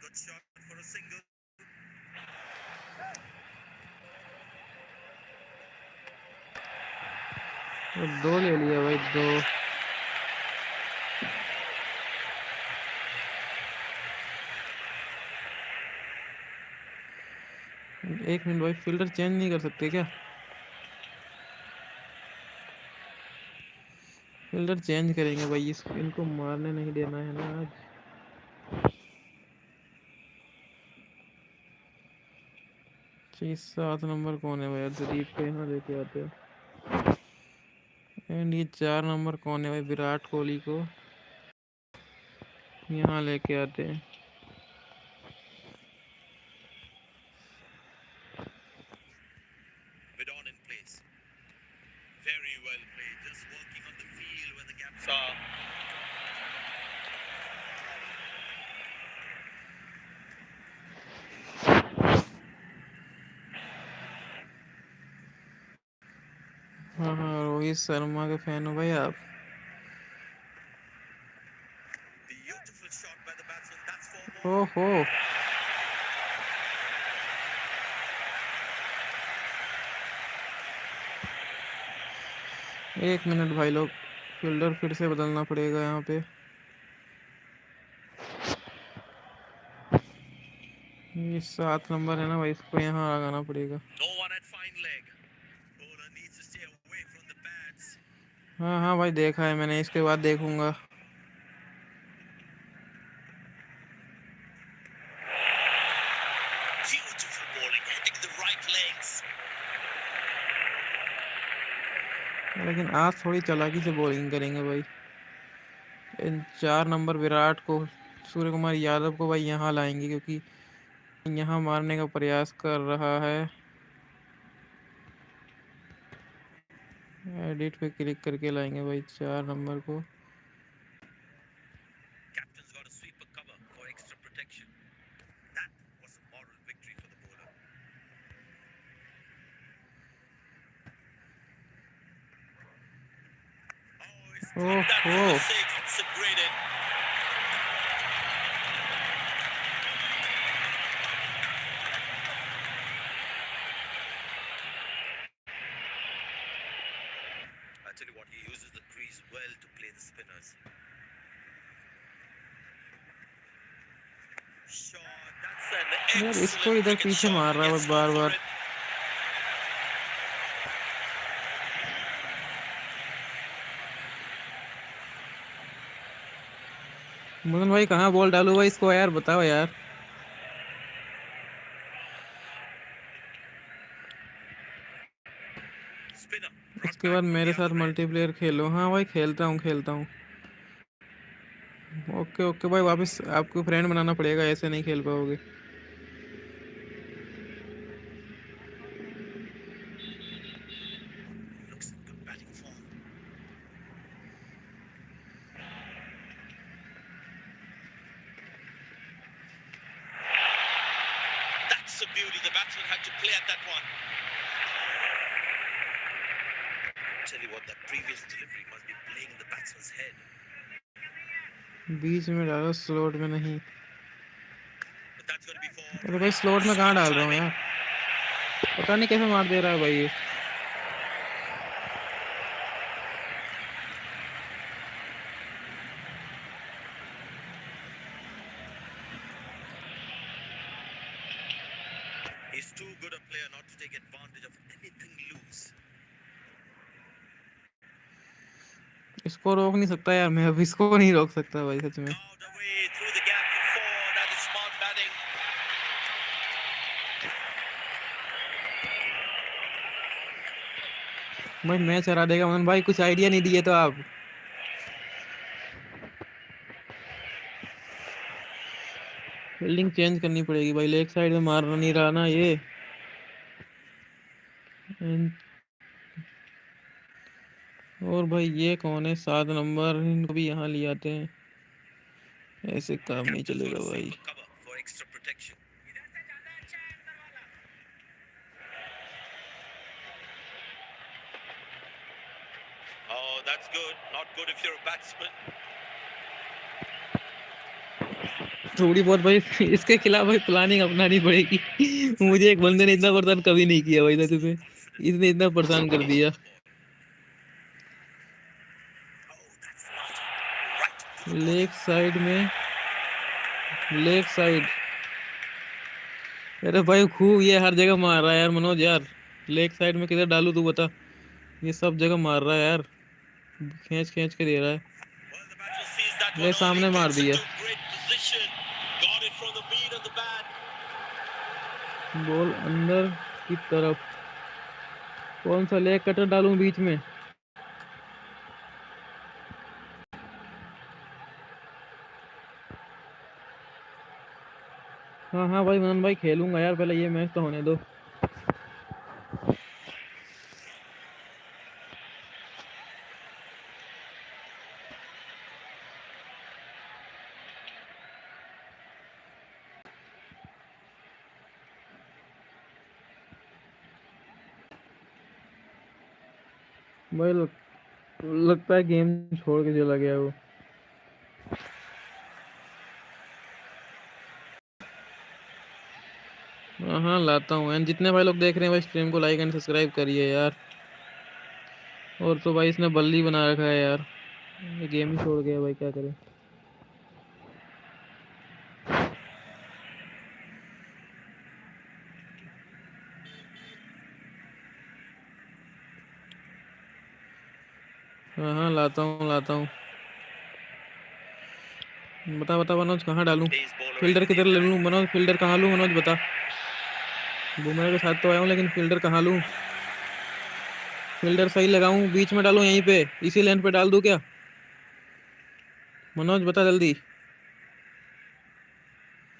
Good shot for a single. वो 2 ले लिया भाई, 2। एक मिनट भाई, फील्डर चेंज नहीं कर सकते क्या? फील्डर चेंज करेंगे भाई, इनको मारने नहीं देना है ना आज। 7 नंबर कौन है भाई? दिलीप को यहाँ लेके आते हैं। एंड ये 4 नंबर कौन है भाई? विराट कोहली को यहाँ लेके आते हैं। Vidon in place. Very well played. Just working on the field where the gaps are. हाँ हाँ, रोहित शर्मा के फैन हो भाई आप? Beautiful shot by the batsman. That's 4 more. ओहो, एक मिनट भाई लोग, फील्डर फिर से बदलना पड़ेगा यहाँ पे। ये 7 नंबर है ना भाई, इसको यहाँ लगाना पड़ेगा। No one at fine leg. Bowler needs to stay away from the pads. हाँ हाँ भाई, देखा है मैंने, इसके बाद देखूंगा। Beautiful bowling, hitting the right legs. लेकिन आज थोड़ी चालाकी से बॉलिंग करेंगे भाई। इन 4 नंबर विराट को, सूर्य कुमार यादव को भाई यहाँ लाएंगे, क्योंकि यहाँ मारने का प्रयास कर रहा है। एडिट पे क्लिक करके लाएंगे भाई 4 नंबर को। Captain's got a sweeper cover for extra protection. That was a moral victory for the bowler. Oh, he's tapped that for ओहो, 6. It's a great hit. I tell you what, he uses the crease well to play the spinners. Shot. That's an यार इसको excellent इधर cricket पीछे shot. मार He रहा है gets bar scored for bar. it. Madan भाई कहाँ बॉल डालूं भाई इसको, यार बताओ यार। Spinner brought इसके बाद back from मेरे the साथ other end. मल्टीप्लेयर खेलो। हाँ भाई, खेलता हूँ खेलता हूँ। ओके ओके भाई, वापस आपको फ्रेंड बनाना पड़ेगा, ऐसे नहीं खेल पाओगे। Looks in good batting form. That's a beauty. The batsman had to play at that one. Tell you what, that previous delivery must be playing in the batsman's head. बीच में डालो, स्लॉट में नहीं। But that's going to be for अरे भाई slot में कहाँ sweet डाल रहा हूँ timing. यार, पता नहीं कैसे मार दे रहा है भाई ये। He's too good a player not to take advantage of anything loose. इसको रोक नहीं सकता यार मैं, अब इसको नहीं रोक सकता भाई सच में। Carved away through the gap for 4. That is smart batting. भाई मैच हरा देगा मनन भाई, कुछ आइडिया नहीं दिए तो आप। फील्डिंग चेंज करनी पड़ेगी भाई, लेग साइड में मार नहीं रहा ना ये। और भाई ये कौन है 7 नंबर, इनको भी यहाँ ले आते हैं, ऐसे काम नहीं Captains चलेगा want to भाई। safer cover for extra protection. Oh, that's good. Not good if you're a batsman. थोड़ी बहुत भाई इसके खिलाफ भाई प्लानिंग अपनानी पड़ेगी। मुझे एक बंदे ने इतना परेशान कभी नहीं किया भाई सच में, इसने इतना परेशान कर दिया। लेग साइड में, लेग साइड, अरे भाई खूब ये हर जगह मार रहा है यार मनोज यार। लेग साइड में किधर डालूं तू बता, ये सब जगह मार रहा है यार, खींच खींच के दे रहा है। Well, the batsman sees that ले one early, सामने मार gets दिया, into great position, got it from the meat of the bat. Ball अंदर की तरफ। कौन सा लेग कटर डालूं बीच में? हाँ हाँ भाई मनन भाई खेलूंगा यार, पहले ये मैच तो होने दो। भाई लगता है गेम छोड़ के चला गया वो। हाँ हाँ लाता हूँ एंड जितने भाई लोग देख रहे हैं भाई स्ट्रीम को लाइक एंड सब्सक्राइब करिए यार। और तो भाई इसने बल्ली बना रखा है यार, ये गेम ही छोड़ गया भाई, क्या करें। हाँ हाँ लाता हूँ लाता हूँ। बता बता मनोज कहाँ डालूँ, Pace bowler fielder in the किधर ले attack. लूँ मनोज, फील्डर कहाँ लूँ मनोज बता। बुमराह के साथ तो आया हूँ लेकिन फील्डर कहाँ लूँ, फील्डर सही लगाऊँ बीच में डालूँ यहीं पे इसी लाइन पे डाल दूँ क्या मनोज बता जल्दी।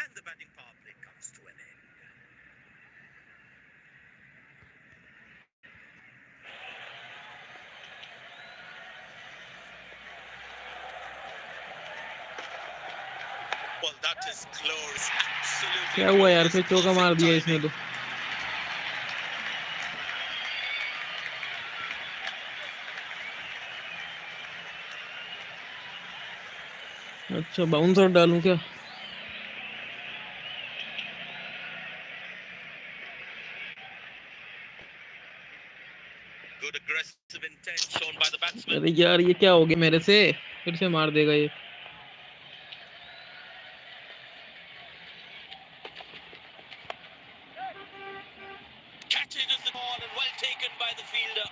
And the batting power play comes to an end. Well, that is close. Absolutely क्या हुआ यार, glorious. फिर चौका मार Perfect दिया इसने timing. तो। अच्छा बाउंसर डालूं क्या? Good aggressive intent shown by the batsman. अरे यार ये क्या हो गया मेरे से, फिर से मार देगा ये। Catches the ball and well taken by the fielder.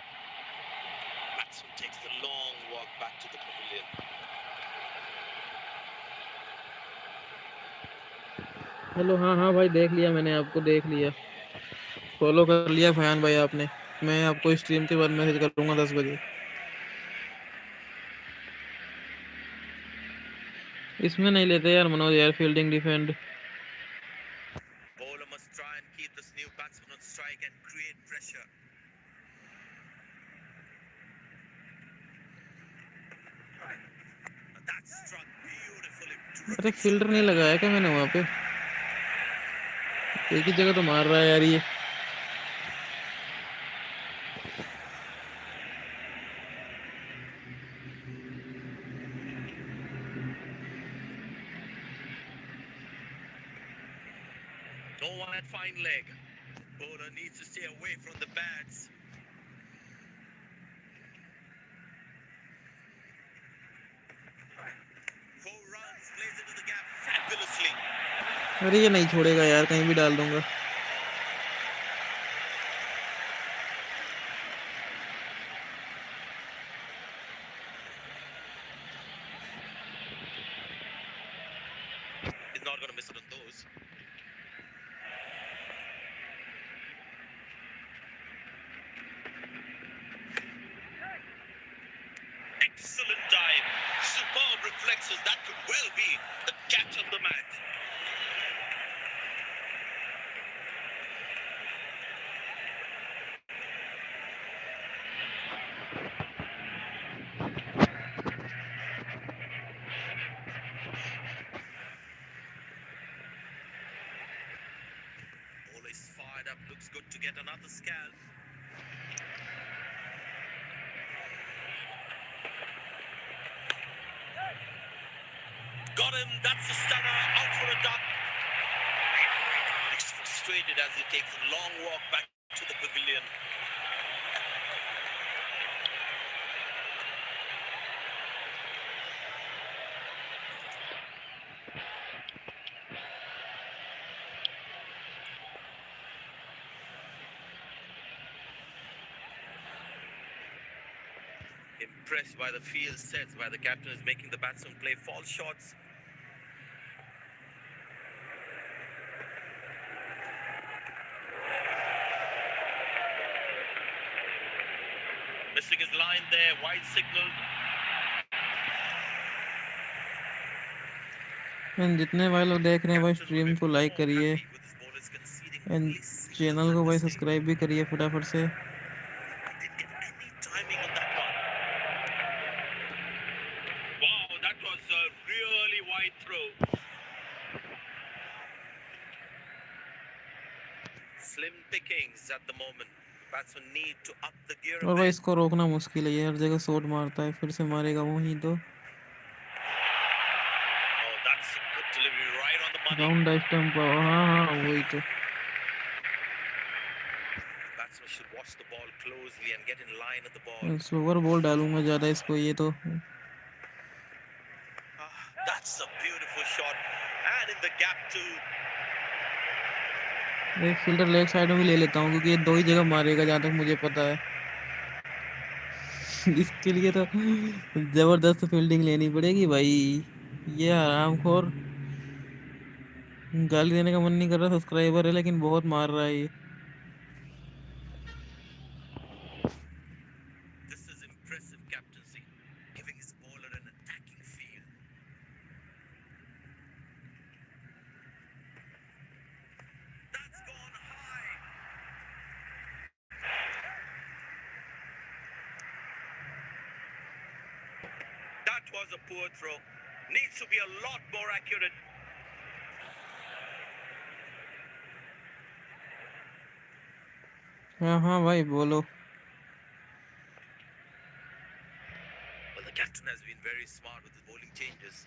Batsman takes the long walk back to the pavilion. Hello हाँ हाँ भाई देख लिया मैंने, आपको देख लिया, फॉलो कर लिया फयान भाई आपने। मैं आपको स्ट्रीम के बाद मैसेज करूँगा 10 बजे। इसमें नहीं लेते यार मनोज यार, fielding defend. Bowler must try and keep this new batsman on strike and create pressure. That struck beautifully. अरे Terrific फील्डर shot नहीं there. लगाया क्या मैंने वहाँ पे, एक ही जगह तो मार रहा है यार ये। No one at fine leg. Bowler needs to stay away from the bats. Four runs, plays into the gap fabulously. अरे ये नहीं छोड़ेगा यार, कहीं भी डाल दूंगा। He's not going to miss it on those. good to get another scalp. Got him. That's a stunner. Out for a duck. Looks frustrated as he takes a long walk back to the pavilion. Impressed by the field sets, by the captain is making the batsman play false shots. Missing his line there, wide signal. And जितने भाई लोग देख रहे हैं भाई stream को like करिए and channel को भाई सब्सक्राइब भी करिए फटाफट से। Didn't get any timing on that one. Wow, that was a really wide throw. Slim pickings at the moment. Batsmen need to up the gear a और भाई bit. इसको रोकना मुश्किल है, ये हर जगह शॉट मारता है, फिर से मारेगा वहीं तो। Oh, that's a good delivery right on the money. Round stump, हाँ वही तो। Batsmen should watch the ball closely and get in line at the ball. Slower ball डालूंगा ज़्यादा इसको, ये तो। That's a beautiful shot. And in the gap too. एक fielder leg side में भी ले लेता हूँ क्योंकि ये दो ही जगह मारेगा जहाँ तक मुझे पता है। इसके लिए तो जबरदस्त फील्डिंग लेनी पड़ेगी भाई। ये हरामखोर, गाली देने का मन नहीं कर रहा, सब्सक्राइबर है लेकिन बहुत मार रहा है ये। This is impressive captaincy, giving his bowler an attacking field. That's gone high. That was a poor throw. Needs to be a lot more accurate. हाँ भाई बोलो। Well, the captain has been very smart with his bowling changes.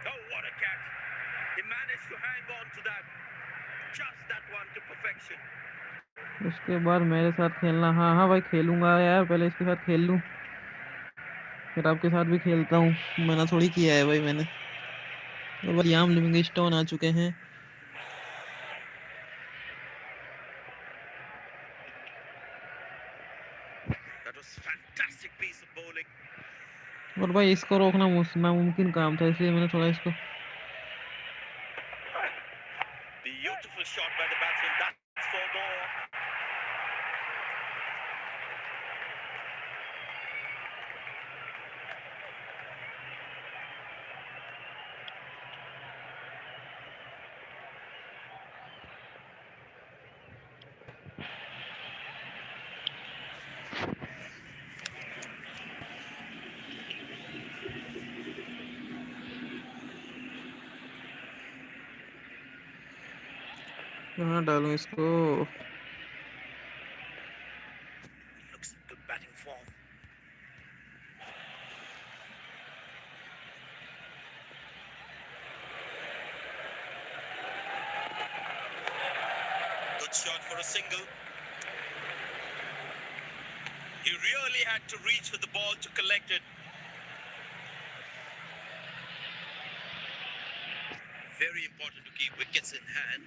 Oh, what a catch. He managed to hang on to that. Just that one to perfection. उसके बाद मेरे साथ खेलना। हाँ भाई खेलूंगा यार, पहले इसके साथ खेल लूँ फिर आपके साथ भी खेलता हूँ। मना थोड़ी किया है भाई मैंने। तो भाई याम लिविंग स्टोन आ चुके हैं। That was fantastic piece of bowling. और भाई इसको रोकना नामुमकिन काम था, इसलिए मैंने थोड़ा इसको। Beautiful shot by the batsman. That's for more. कहाँ डालूं इसको? Looks in good batting form. Good shot for a single. He really had to reach for the ball to collect it. Very important to keep wickets in hand,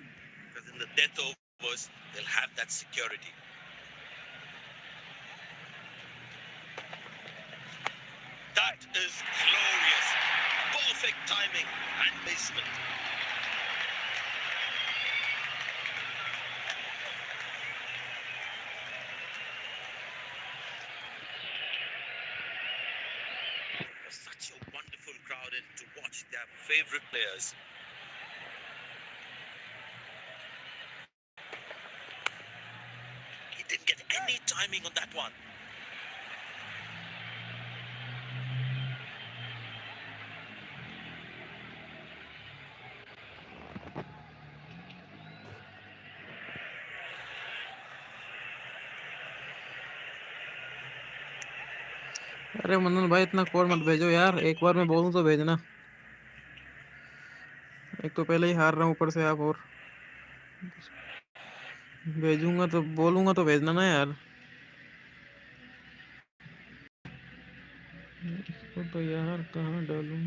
because in the death overs, they'll have that security. That is glorious. Perfect timing and placement. was such a wonderful crowd in to watch their favorite players. He didn't get any timing on that one. अरे मनन भाई इतना code मत भेजो यार, एक बार मैं बोलूं तो भेजना। एक तो पहले ही हार रहा हूँ, ऊपर से आप और भेजूंगा तो बोलूंगा तो भेजना ना यार। इसको तो यार कहाँ डालूं?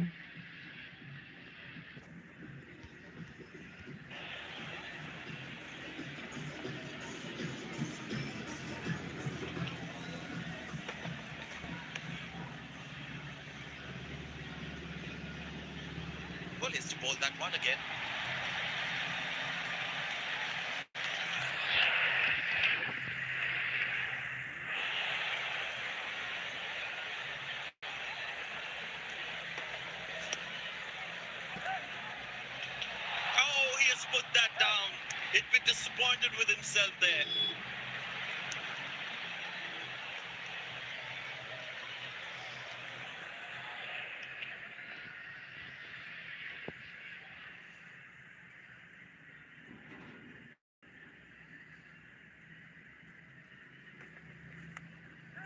Well, he's to bowl that one again. Oh, he has put that down. He'd be disappointed with himself there.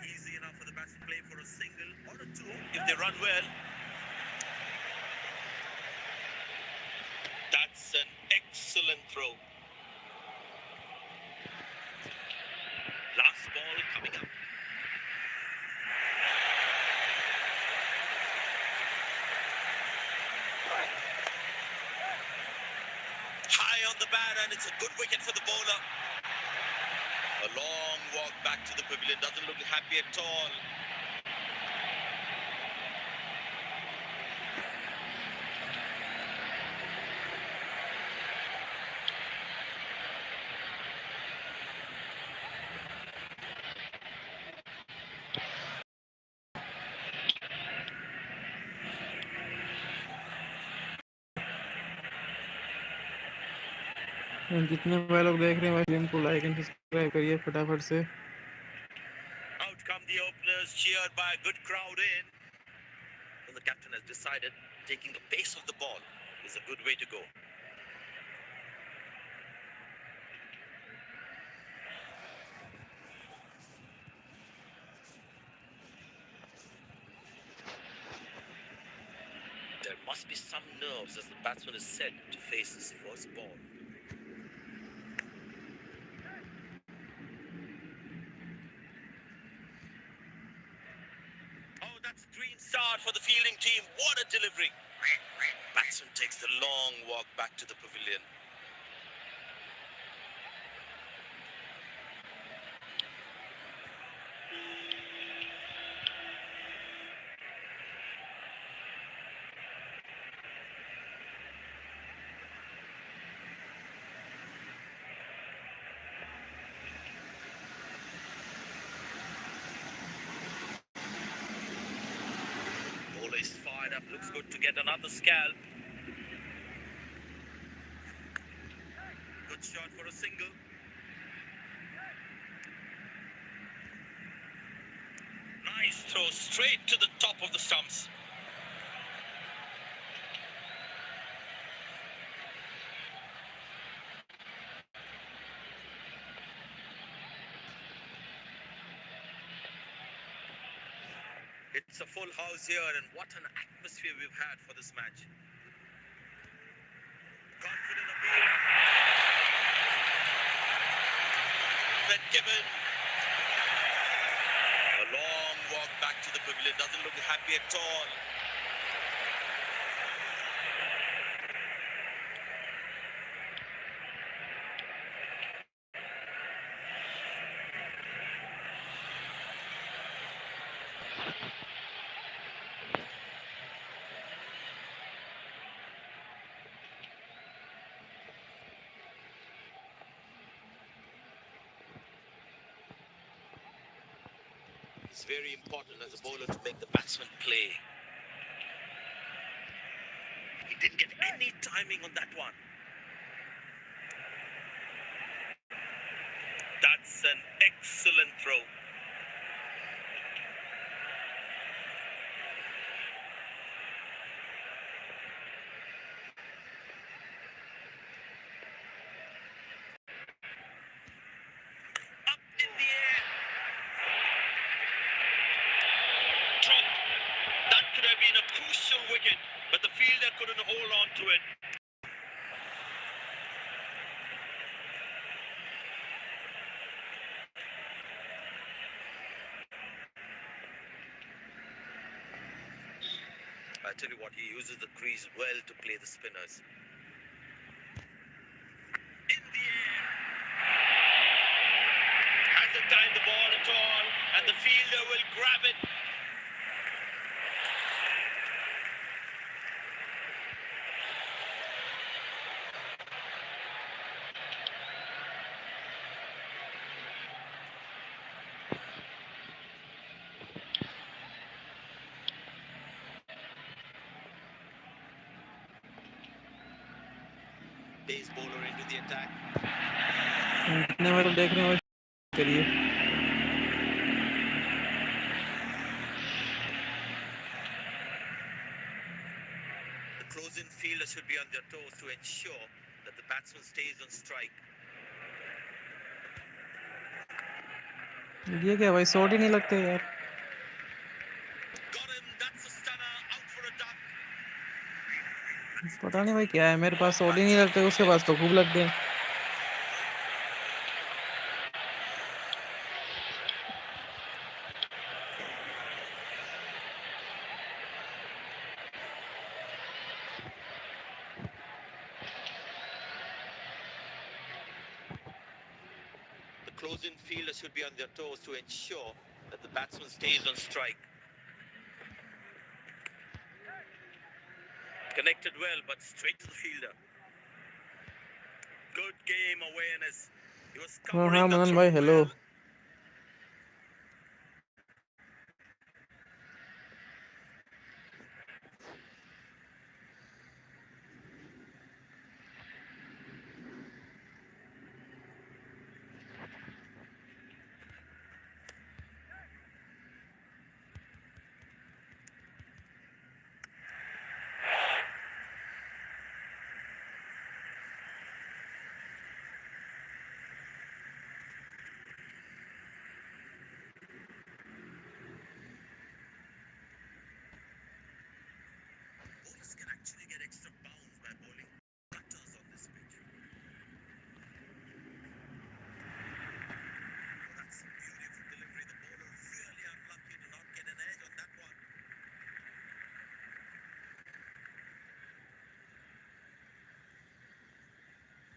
Easy enough for the batsman to play for a single or a two if they run well. That's an excellent throw. Last ball coming up. High on the bat, and it's a good wicket for the bowler. A long walk back to the pavilion, doesn't look happy at all. जितने भाई लोग देख रहे हैं भाई film को like and subscribe करिए फटाफट से। Out come the openers, cheered by a good crowd in. Well, the captain has decided taking the pace of the ball is a good way to go. There must be some nerves as the batsman is set to face his first ball. Oh, that's a green start for the fielding team. What a delivery. Batsman takes the long walk back to the pavilion. Bowler is fired up, looks good to get another scalp. Good shot for a single. Nice throw straight to the top of the stumps. It's a full house here, and what an atmosphere we've had for this match. Confident appeal. But given a long walk back to the pavilion, doesn't look happy at all. It's very important as a bowler to make the batsman play. Didn't get any timing on that one. That's an excellent throw. Up in the air. Dropped. That could have been a crucial wicket, but the fielder couldn't hold on to it. I tell you what, he uses the crease well to play the spinners. In the air. Hasn't timed the ball at all, and the fielder will grab it. Pace bowler into the attack. जितने बार देख रहे हैं करिए The close-in fielder should be on their toes to ensure that the batsman stays on strike. ये क्या भाई shot ही नहीं लगते यार Got him. That's a stunner. Out for a duck. पता नहीं भाई क्या है मेरे पास शॉट ही नहीं लगते उसके पास तो खूब लगते हैं The close-in fielder should be on their toes to ensure that the batsman stays on strike. Connected well, but straight to the fielder. Good game awareness. He was हाँ covering हाँ the मदन throw भाई hello well. Bowlers can actually get extra bounce by bowling cutters on this pitch. Oh, that's a beautiful delivery. The bowler really unlucky to not get an edge on that one.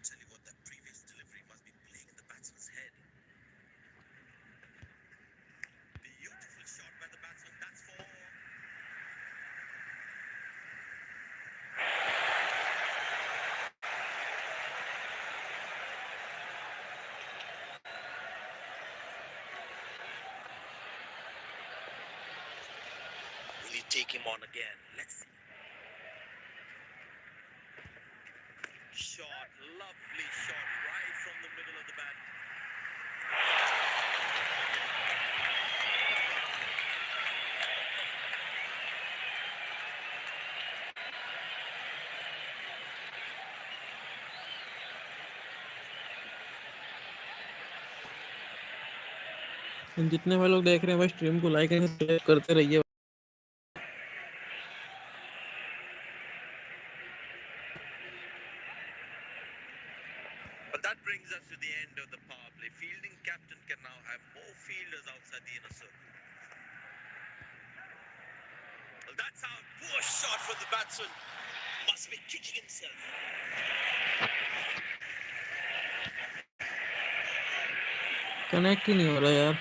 Tell you what, that previous delivery must be playing in the batsman's head. Beautiful shot by the batsman. That's four. Will he take him on again? Let's see. Shot, lovely shot, right from the middle of the bat. जितने भाई लोग देख रहे हैं भाई stream को like and subscribe करते रहिए But that brings us to the end of the power play. Fielding captain can now have more fielders outside the inner circle. Well, that's out. Poor shot from the batsman. Must be kicking himself. Connect ही नहीं हो रहा यार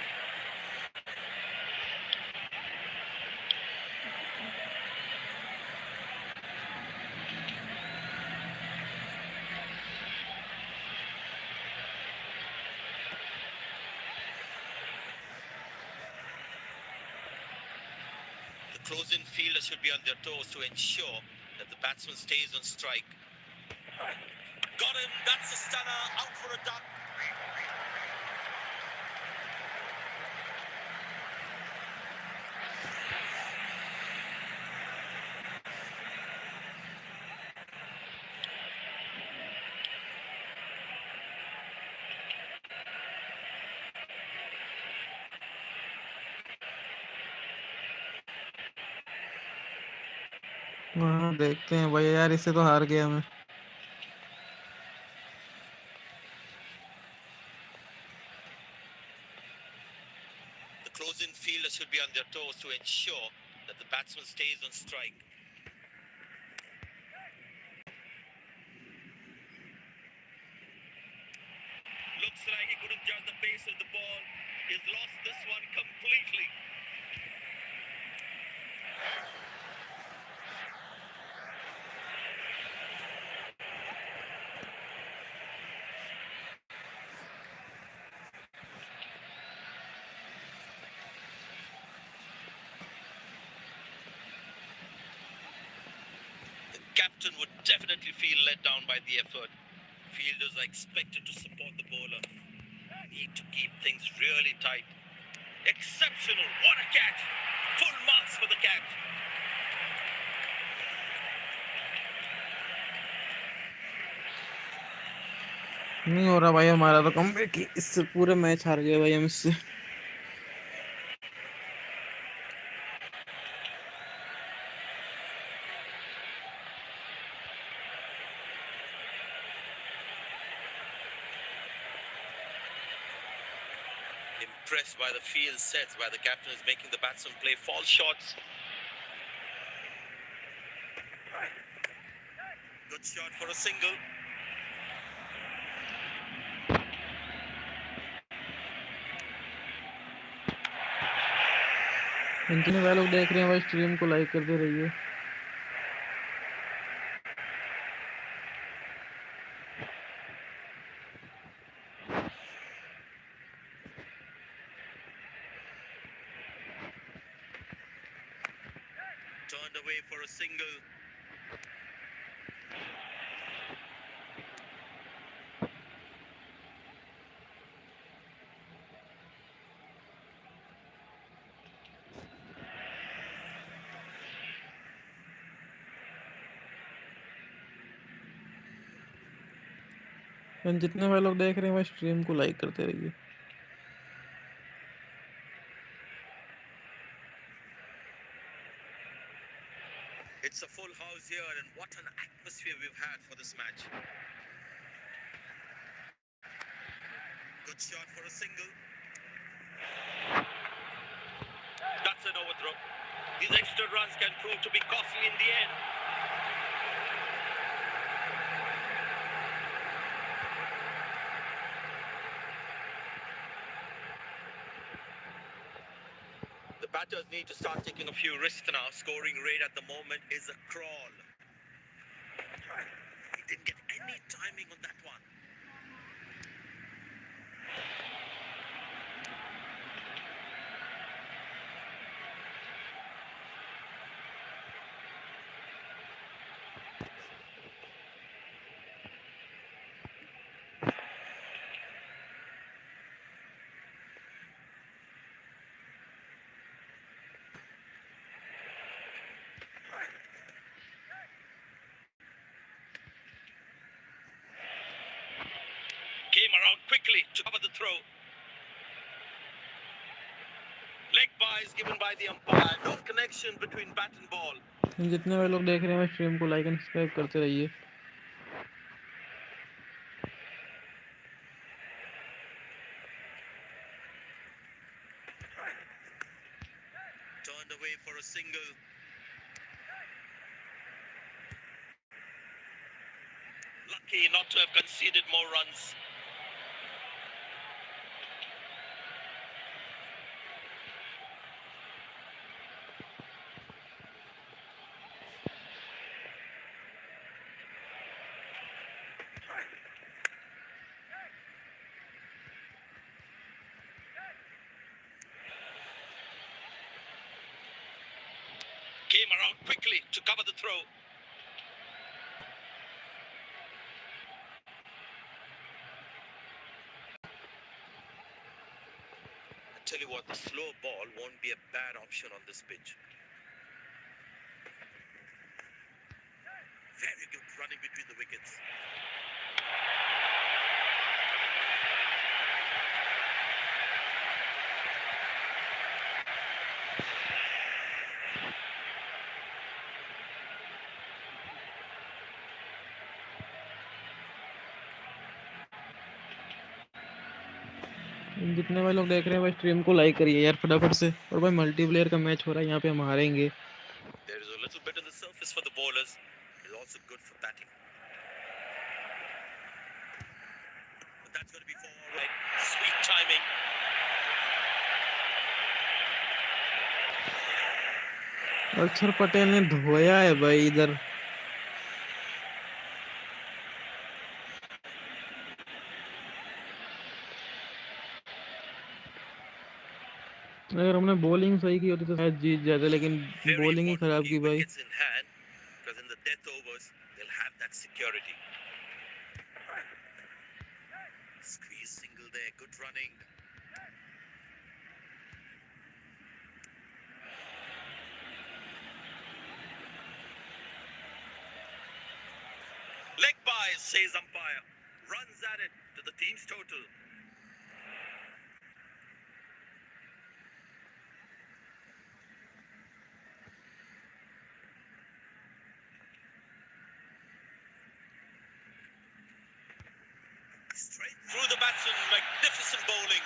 The close-in fielder should be on their toes to ensure that the batsman stays on strike. Got him, that's a stunner, out for a duck. हाँ देखते हैं भाई यार, इससे तो हार गया मैं। The close-in fielder should be on their toes to ensure that the batsman stays on strike. Looks like he couldn't judge the pace of the ball. He's lost this one completely. The captain would definitely feel let down by the effort. Fielders are expected to support the bowler. Need to keep things really tight. Exceptional, what a catch! Full marks for the catch. नहीं हो रहा भाई हमारा तो comeback, इससे पूरे match हार गए भाई हम इससे। Impressed by the field sets, by the captain is making the batsman play false shots. Good shot for a single. जितने भाई लोग देख रहे हैं भाई स्ट्रीम को लाइक करते रहिए। Turned away for a single. जितने भाई लोग देख रहे हैं भाई स्ट्रीम को लाइक करते रहिए। It's a full house here, and what an atmosphere we've had for this match. Good shot for a single. That's an overthrow. These extra runs can prove to be costly in the end. The batters need to start taking a few risks now. Scoring rate at the moment is a crawl. He didn't get any timing on that one. Came around quickly to cover the throw. Leg buys given by the umpire. No connection between bat and ball. जितने भाई लोग देख रहे हैं भाई stream को like and subscribe करते रहिए। Turned away for a single. Lucky not to have conceded more runs. Came around quickly to cover the throw. Tell you what, the slow ball won't be a bad option on this pitch. Very good running between the wickets. जितने भाई लोग देख रहे हैं भाई stream को like करिए यार फटाफट से। और भाई मल्टीप्लेयर का मैच हो रहा है, यहाँ पे हम हारेंगे। There is a little bit on the surface for the bowlers. It's also good for batting. But that's going to be for all right. Sweet timing. अक्षर पटेल ने धोया है भाई इधर। अगर हमने बॉलिंग सही की होती तो शायद जीत जाते, लेकिन Very bowling he important to खराब की keep भाई। wickets in hand, because in the death overs, they'll have that security. Squeeze single there. Good running. Leg by, says umpire. Runs at it to the team's total. Straight through the batsman. Magnificent bowling.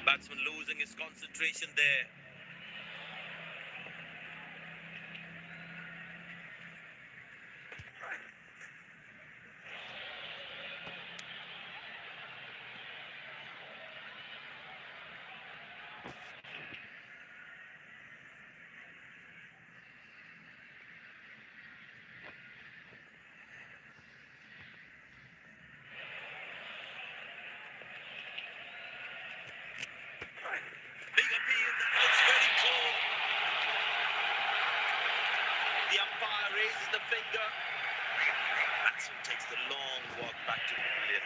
Batsman losing his concentration there. Big appeal, that looks very close. The umpire raises the finger. Batsman takes the long walk back to pavilion.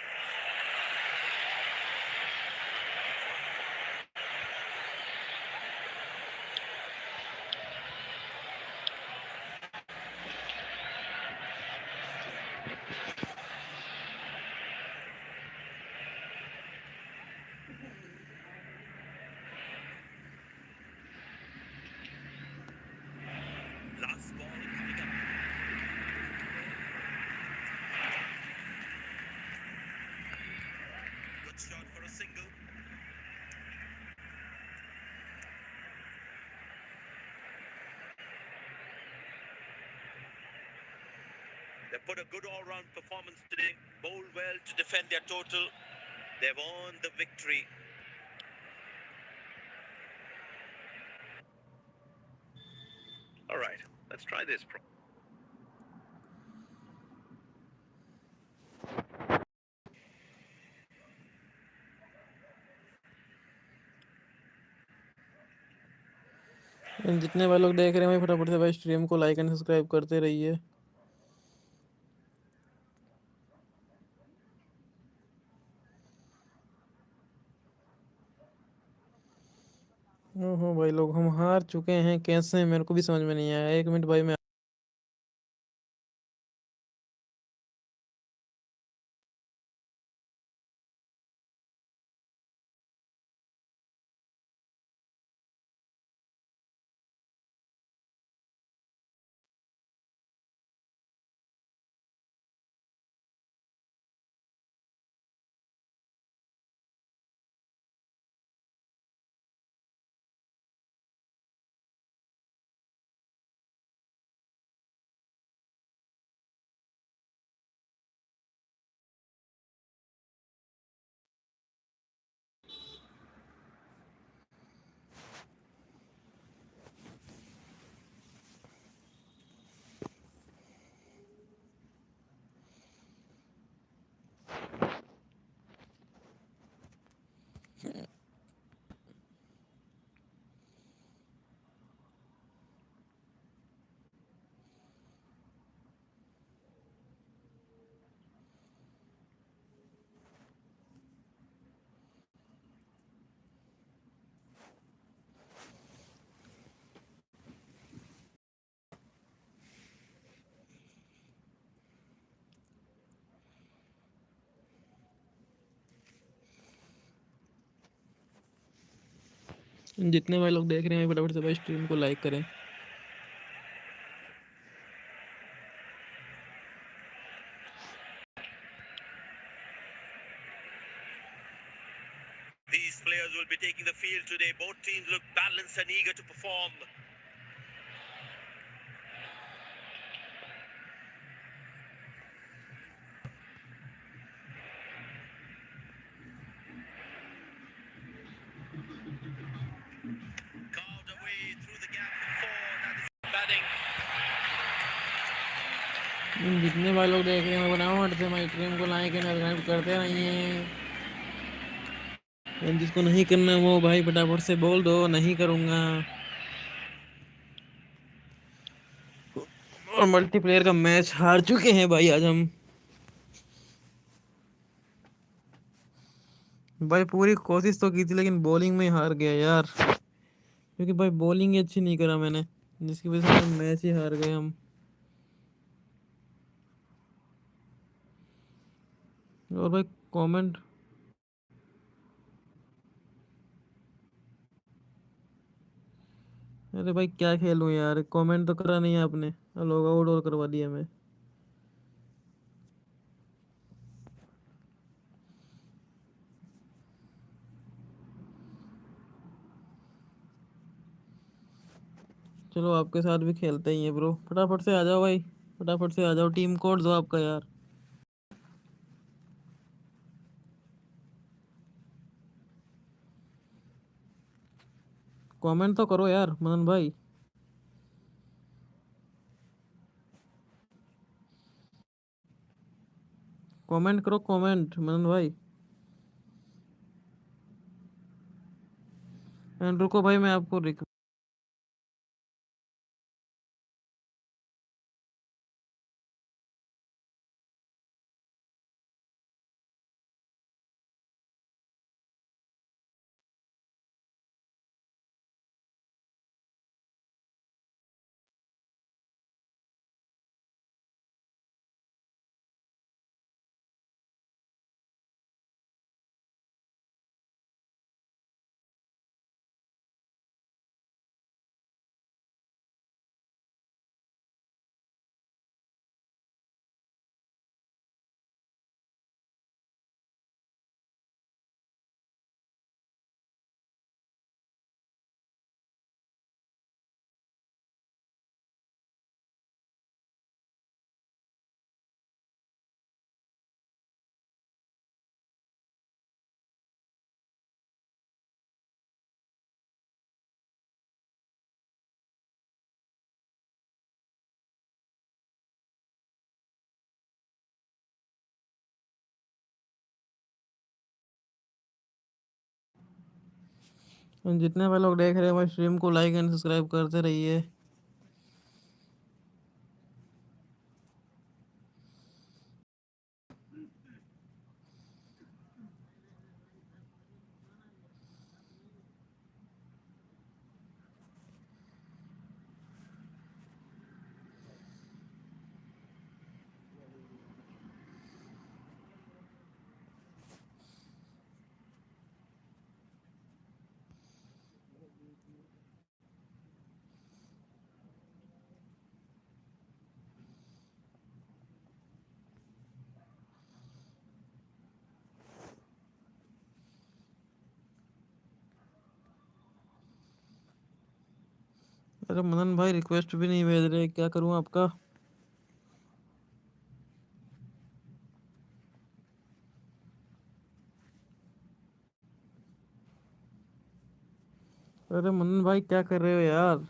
Last ball coming up. Good shot for a single. They put a good all-round performance today. Bowled well to defend their total. They've earned the victory. All right, let's try this. जितने भाई लोग देख रहे हैं भाई फटाफट से भाई स्ट्रीम को लाइक एंड सब्सक्राइब करते रहिए। ओहो भाई लोग हम हार चुके हैं, कैसे मेरे को भी समझ में नहीं आया। 1 मिनट भाई मैं जितने भाई लोग देख रहे हैं फटाफट से भाई स्ट्रीम को लाइक करें। These players will be taking the field today. Both teams look balanced and eager to perform. Carved away through the gap for four. That is batting. जितने भाई लोग देख रहे हैं फटाफट से भाई स्ट्रीम को लाइक एंड सब्सक्राइब करते रहिए। जिसको नहीं करना वो भाई फटाफट से बोल दो नहीं करूँगा। और मल्टीप्लेयर का मैच हार चुके हैं भाई आज हम। भाई पूरी कोशिश तो की थी लेकिन बॉलिंग में हार गया यार, क्योंकि भाई बॉलिंग ही अच्छी नहीं करा मैंने, जिसकी वजह से मैच ही हार गए हम। और भाई कमेंट, अरे भाई क्या खेलूं यार, कमेंट तो करा नहीं आपने, लॉग आउट और करवा दिया मैं। चलो आपके साथ भी खेलते ही हैं ब्रो, फटाफट से आ जाओ भाई, फटाफट से आ जाओ। टीम कोड दो आपका यार। कमेंट तो करो यार मदन भाई, कमेंट करो कमेंट मदन भाई। एंड रुको भाई मैं आपको जितने भाई लोग देख रहे हैं भाई स्ट्रीम को लाइक एंड सब्सक्राइब करते रहिए। अरे मदन भाई रिक्वेस्ट भी नहीं भेज रहे, क्या करूं आपका। अरे मदन भाई क्या कर रहे हो यार।